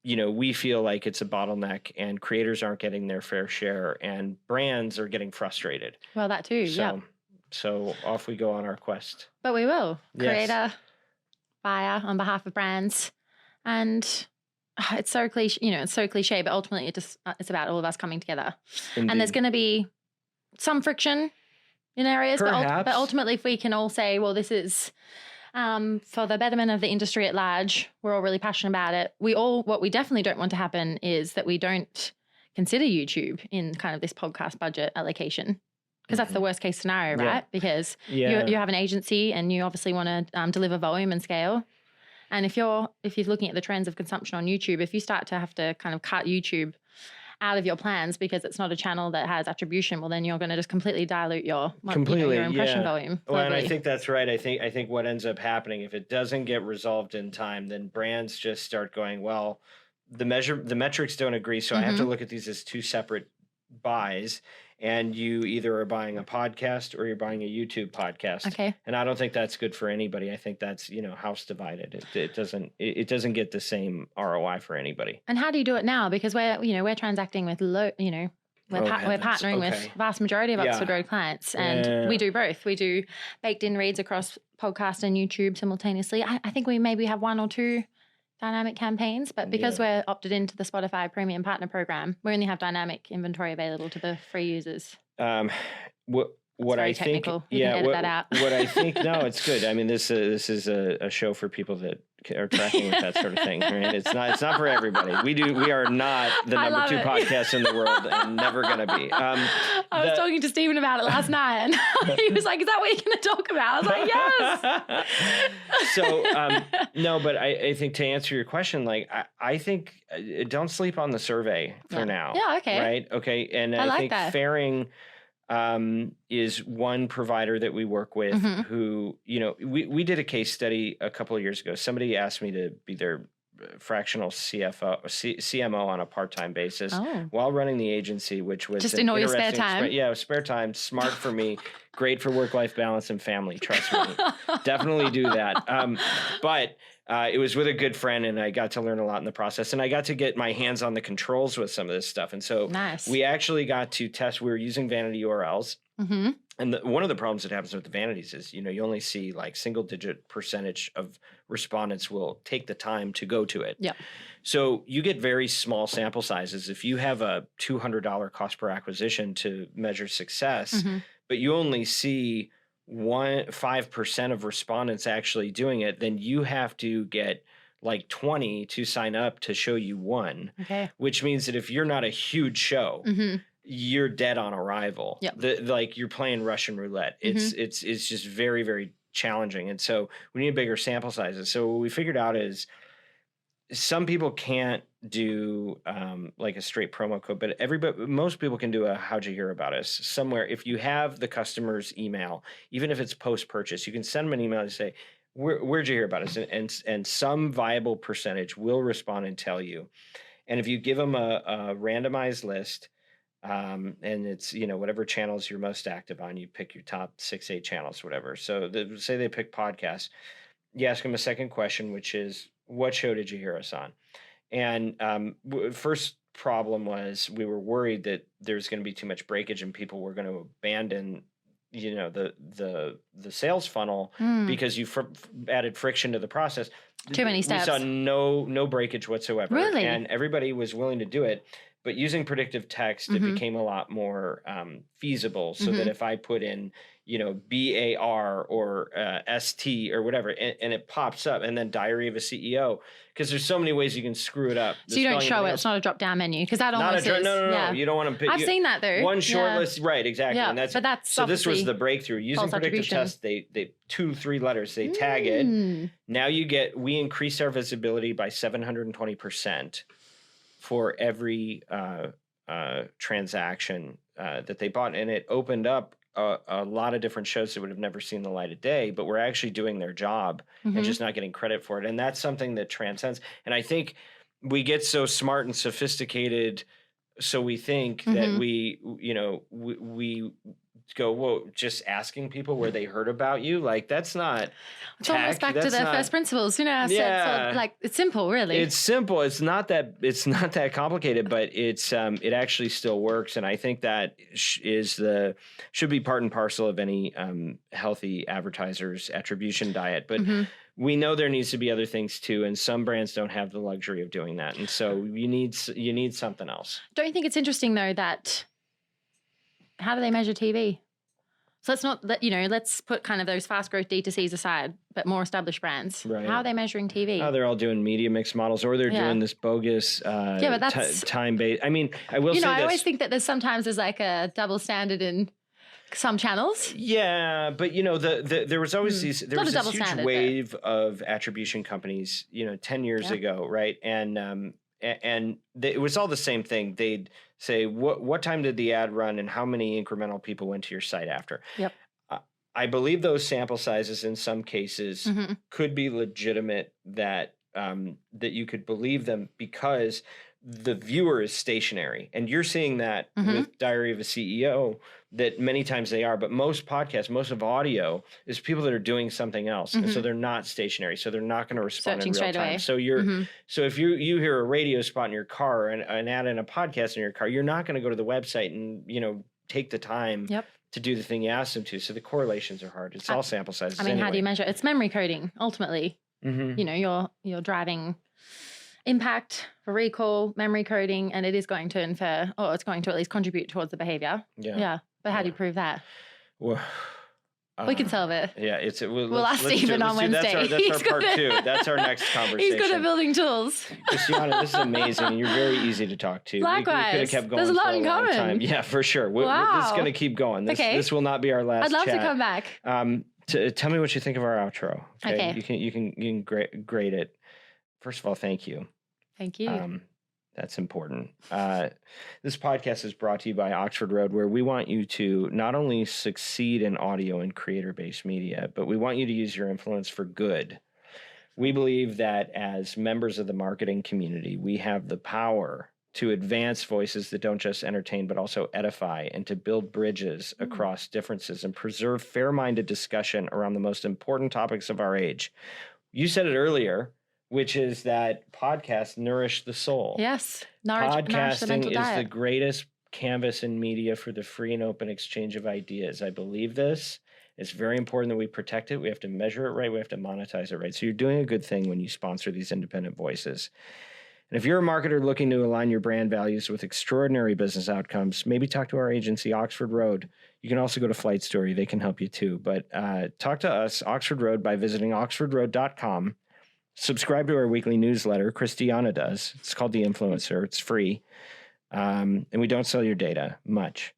Speaker 1: we feel like it's a bottleneck and creators aren't getting their fair share and brands are getting frustrated.
Speaker 2: Well, that too. Yeah.
Speaker 1: So off we go on our quest.
Speaker 2: But we will.
Speaker 1: Yes.
Speaker 2: Creator, buyer on behalf of brands. And it's so cliche, it's so cliche, but ultimately it's about all of us coming together.
Speaker 1: Indeed.
Speaker 2: And there's going to be some friction in areas, but ultimately if we can all say, well, this is for the betterment of the industry at large, we're all really passionate about it. What we definitely don't want to happen is that we don't consider YouTube in kind of this podcast budget allocation. Because that's the worst case scenario, right?
Speaker 1: Yeah.
Speaker 2: Because you have an agency and you obviously want to deliver volume and scale. And if you're looking at the trends of consumption on YouTube, if you start to have to kind of cut YouTube out of your plans because it's not a channel that has attribution, well, then you're going to just completely dilute your impression volume.
Speaker 1: Globally. Well, and I think that's right. I think what ends up happening, if it doesn't get resolved in time, then brands just start going, well, the metrics don't agree, so I have to look at these as two separate buys. And you either are buying a podcast or you're buying a YouTube podcast.
Speaker 2: Okay.
Speaker 1: And I don't think that's good for anybody. I think that's, house divided. It doesn't get the same ROI for anybody.
Speaker 2: And how do you do it now? Because we're transacting with we're partnering with vast majority of Oxford Road clients, and we do both. We do baked in reads across podcast and YouTube simultaneously. I think we maybe have one or two dynamic campaigns, but because we're opted into the Spotify Premium Partner Program, we only have dynamic inventory available to the free users.
Speaker 1: What I think,
Speaker 2: technical. You can edit that out.
Speaker 1: What I think, no, it's good. I mean, this is a show for people that are tracking with that sort of thing, right? It's not for everybody. We are not the number 2 podcast in the world and never going to be.
Speaker 2: I was talking to Stephen about it last night, and he was like, "Is that what you're going to talk about?" I was like, "Yes."
Speaker 1: So no, but I think to answer your question, like I think don't sleep on the survey for now.
Speaker 2: Yeah. Okay.
Speaker 1: Right. Okay. And I think that. Fairing is one provider that we work with who, we did a case study a couple of years ago. Somebody asked me to be their fractional CMO on a part-time basis while running the agency, which was
Speaker 2: just in all your spare time.
Speaker 1: Spare time, smart for me, great for work-life balance and family. Trust me, definitely do that. But it was with a good friend, and I got to learn a lot in the process, and I got to get my hands on the controls with some of this stuff. And so we actually got to test. We were using vanity URLs. And one of the problems that happens with the vanities is, you only see like single-digit percentage of respondents will take the time to go to it.
Speaker 2: Yeah. So
Speaker 1: you get very small sample sizes. If you have a $200 cost per acquisition to measure success, but you only see 5% of respondents actually doing it, then you have to get like 20 to sign up to show you one.
Speaker 2: Okay.
Speaker 1: Which means that if you're not a huge show, you're dead on arrival.
Speaker 2: Yep.
Speaker 1: Like you're playing Russian roulette. It's just very, very challenging. And so we need bigger sample sizes. So what we figured out is some people can't do like a straight promo code, but most people can do a how'd you hear about us somewhere. If you have the customer's email, even if it's post-purchase, you can send them an email and say, where'd you hear about us? And some viable percentage will respond and tell you. And if you give them a randomized list, and it's, whatever channels you're most active on, you pick your top 6-8 channels, whatever. So say they pick podcasts, you ask them a second question, which is, what show did you hear us on? And first problem was we were worried that there's going to be too much breakage and people were going to abandon the sales funnel because you added friction to the process.
Speaker 2: Too many steps.
Speaker 1: We saw no breakage whatsoever.
Speaker 2: Really?
Speaker 1: And everybody was willing to do it. But using predictive text, it became a lot more feasible so that if I put in, BAR or ST or whatever, and it pops up, and then Diary of a CEO, because there's so many ways you can screw it up.
Speaker 2: So you don't show it. It's not a drop-down menu, because that almost is.
Speaker 1: No. You don't want to pick.
Speaker 2: I've seen that though.
Speaker 1: One short list, right? Exactly.
Speaker 2: Yeah,
Speaker 1: and that's
Speaker 2: so
Speaker 1: this was the breakthrough. Using predictive text, they 2-3 letters, they tag it. Now we increased our visibility by 720%. For every transaction that they bought. And it opened up a lot of different shows that would have never seen the light of day, but we're actually doing their job and just not getting credit for it. And that's something that transcends. And I think we get so smart and sophisticated, so we think that we go, whoa, just asking people where they heard about you, like that's not
Speaker 2: it's almost back to their first principles, you know.
Speaker 1: Yeah.
Speaker 2: So, like it's simple, really.
Speaker 1: It's simple. It's not that complicated, but it actually still works. And I think that should be part and parcel of any healthy advertiser's attribution diet. But we know there needs to be other things too, and some brands don't have the luxury of doing that. And so you need something else.
Speaker 2: Don't you think it's interesting though that how do they measure TV? So let's put kind of those fast growth D2Cs aside, but more established brands.
Speaker 1: Right.
Speaker 2: How are they measuring TV?
Speaker 1: Oh, they're all doing media mix models, or they're doing this bogus
Speaker 2: but that's
Speaker 1: time-based. I mean, I will say this.
Speaker 2: I always think that sometimes there's like a double standard in some channels.
Speaker 1: Yeah, but there was always this huge wave of attribution companies, 10 years ago, right? And it was all the same thing. They'd say, what time did the ad run and how many incremental people went to your site after?
Speaker 2: Yep.
Speaker 1: I believe those sample sizes in some cases could be legitimate, that you could believe them because the viewer is stationary. And you're seeing that with Diary of a CEO, that many times they are, but most podcasts, most of audio is people that are doing something else. And so they're not stationary. So they're not going to respond in real time. So so if you hear a radio spot in your car and an ad in a podcast in your car, you're not going to go to the website and, take the time to do the thing you asked them to. So the correlations are hard. It's all sample sizes.
Speaker 2: I mean, how do you measure? It's memory coding, ultimately. You're driving impact for recall, memory coding, and it is going to infer, or it's going to at least contribute towards the behavior. Yeah. But how do you prove that?
Speaker 1: Well,
Speaker 2: we can solve it.
Speaker 1: Yeah,
Speaker 2: we'll ask Stephen on Wednesday.
Speaker 1: That's our part 2. That's our next conversation.
Speaker 2: He's good at building tools.
Speaker 1: Christiana, this is amazing. You're very easy to talk to.
Speaker 2: Likewise.
Speaker 1: We could have kept going.
Speaker 2: There's a lot in common.
Speaker 1: Time. Yeah, for sure. This is going to keep going. This will not be our last.
Speaker 2: I'd love
Speaker 1: chat.
Speaker 2: to come back.
Speaker 1: Tell me what you think of our outro.
Speaker 2: Okay.
Speaker 1: You can grade it. First of all, thank you.
Speaker 2: Thank you.
Speaker 1: That's important. This podcast is brought to you by Oxford Road, where we want you to not only succeed in audio and creator-based media, but we want you to use your influence for good. We believe that as members of the marketing community, we have the power to advance voices that don't just entertain, but also edify, and to build bridges across differences and preserve fair-minded discussion around the most important topics of our age. You said it earlier, which is that podcasts nourish the soul.
Speaker 2: Yes. Nourish the mental diet.
Speaker 1: Podcasting is the greatest canvas in media for the free and open exchange of ideas. I believe this. It's very important that we protect it. We have to measure it right. We have to monetize it right. So you're doing a good thing when you sponsor these independent voices. And if you're a marketer looking to align your brand values with extraordinary business outcomes, maybe talk to our agency, Oxford Road. You can also go to Flight Story. They can help you too. But talk to us, Oxford Road, by visiting oxfordroad.com. Subscribe to our weekly newsletter. Christiana does. It's called The Influencer. It's free. And we don't sell your data much.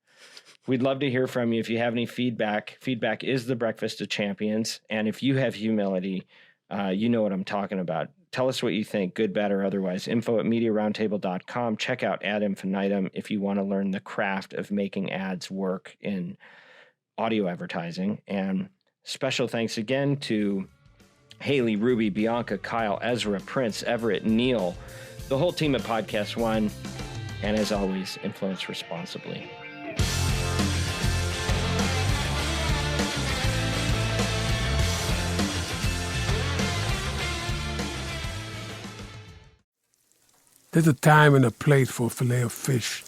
Speaker 1: We'd love to hear from you. If you have any feedback, feedback is the breakfast of champions. And if you have humility, you know what I'm talking about. Tell us what you think, good, bad, or otherwise. info@mediaroundtable.com. Check out Ad Infinitum if you want to learn the craft of making ads work in audio advertising. And special thanks again to Haley, Ruby, Bianca, Kyle, Ezra, Prince, Everett, Neil, the whole team at Podcast One. And as always, influence responsibly.
Speaker 3: There's a time and a place for filet of fish.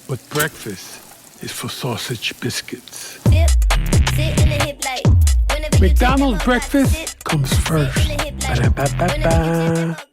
Speaker 3: But breakfast is for sausage biscuits. McDonald's breakfast comes first. Ba-da-ba-ba-ba.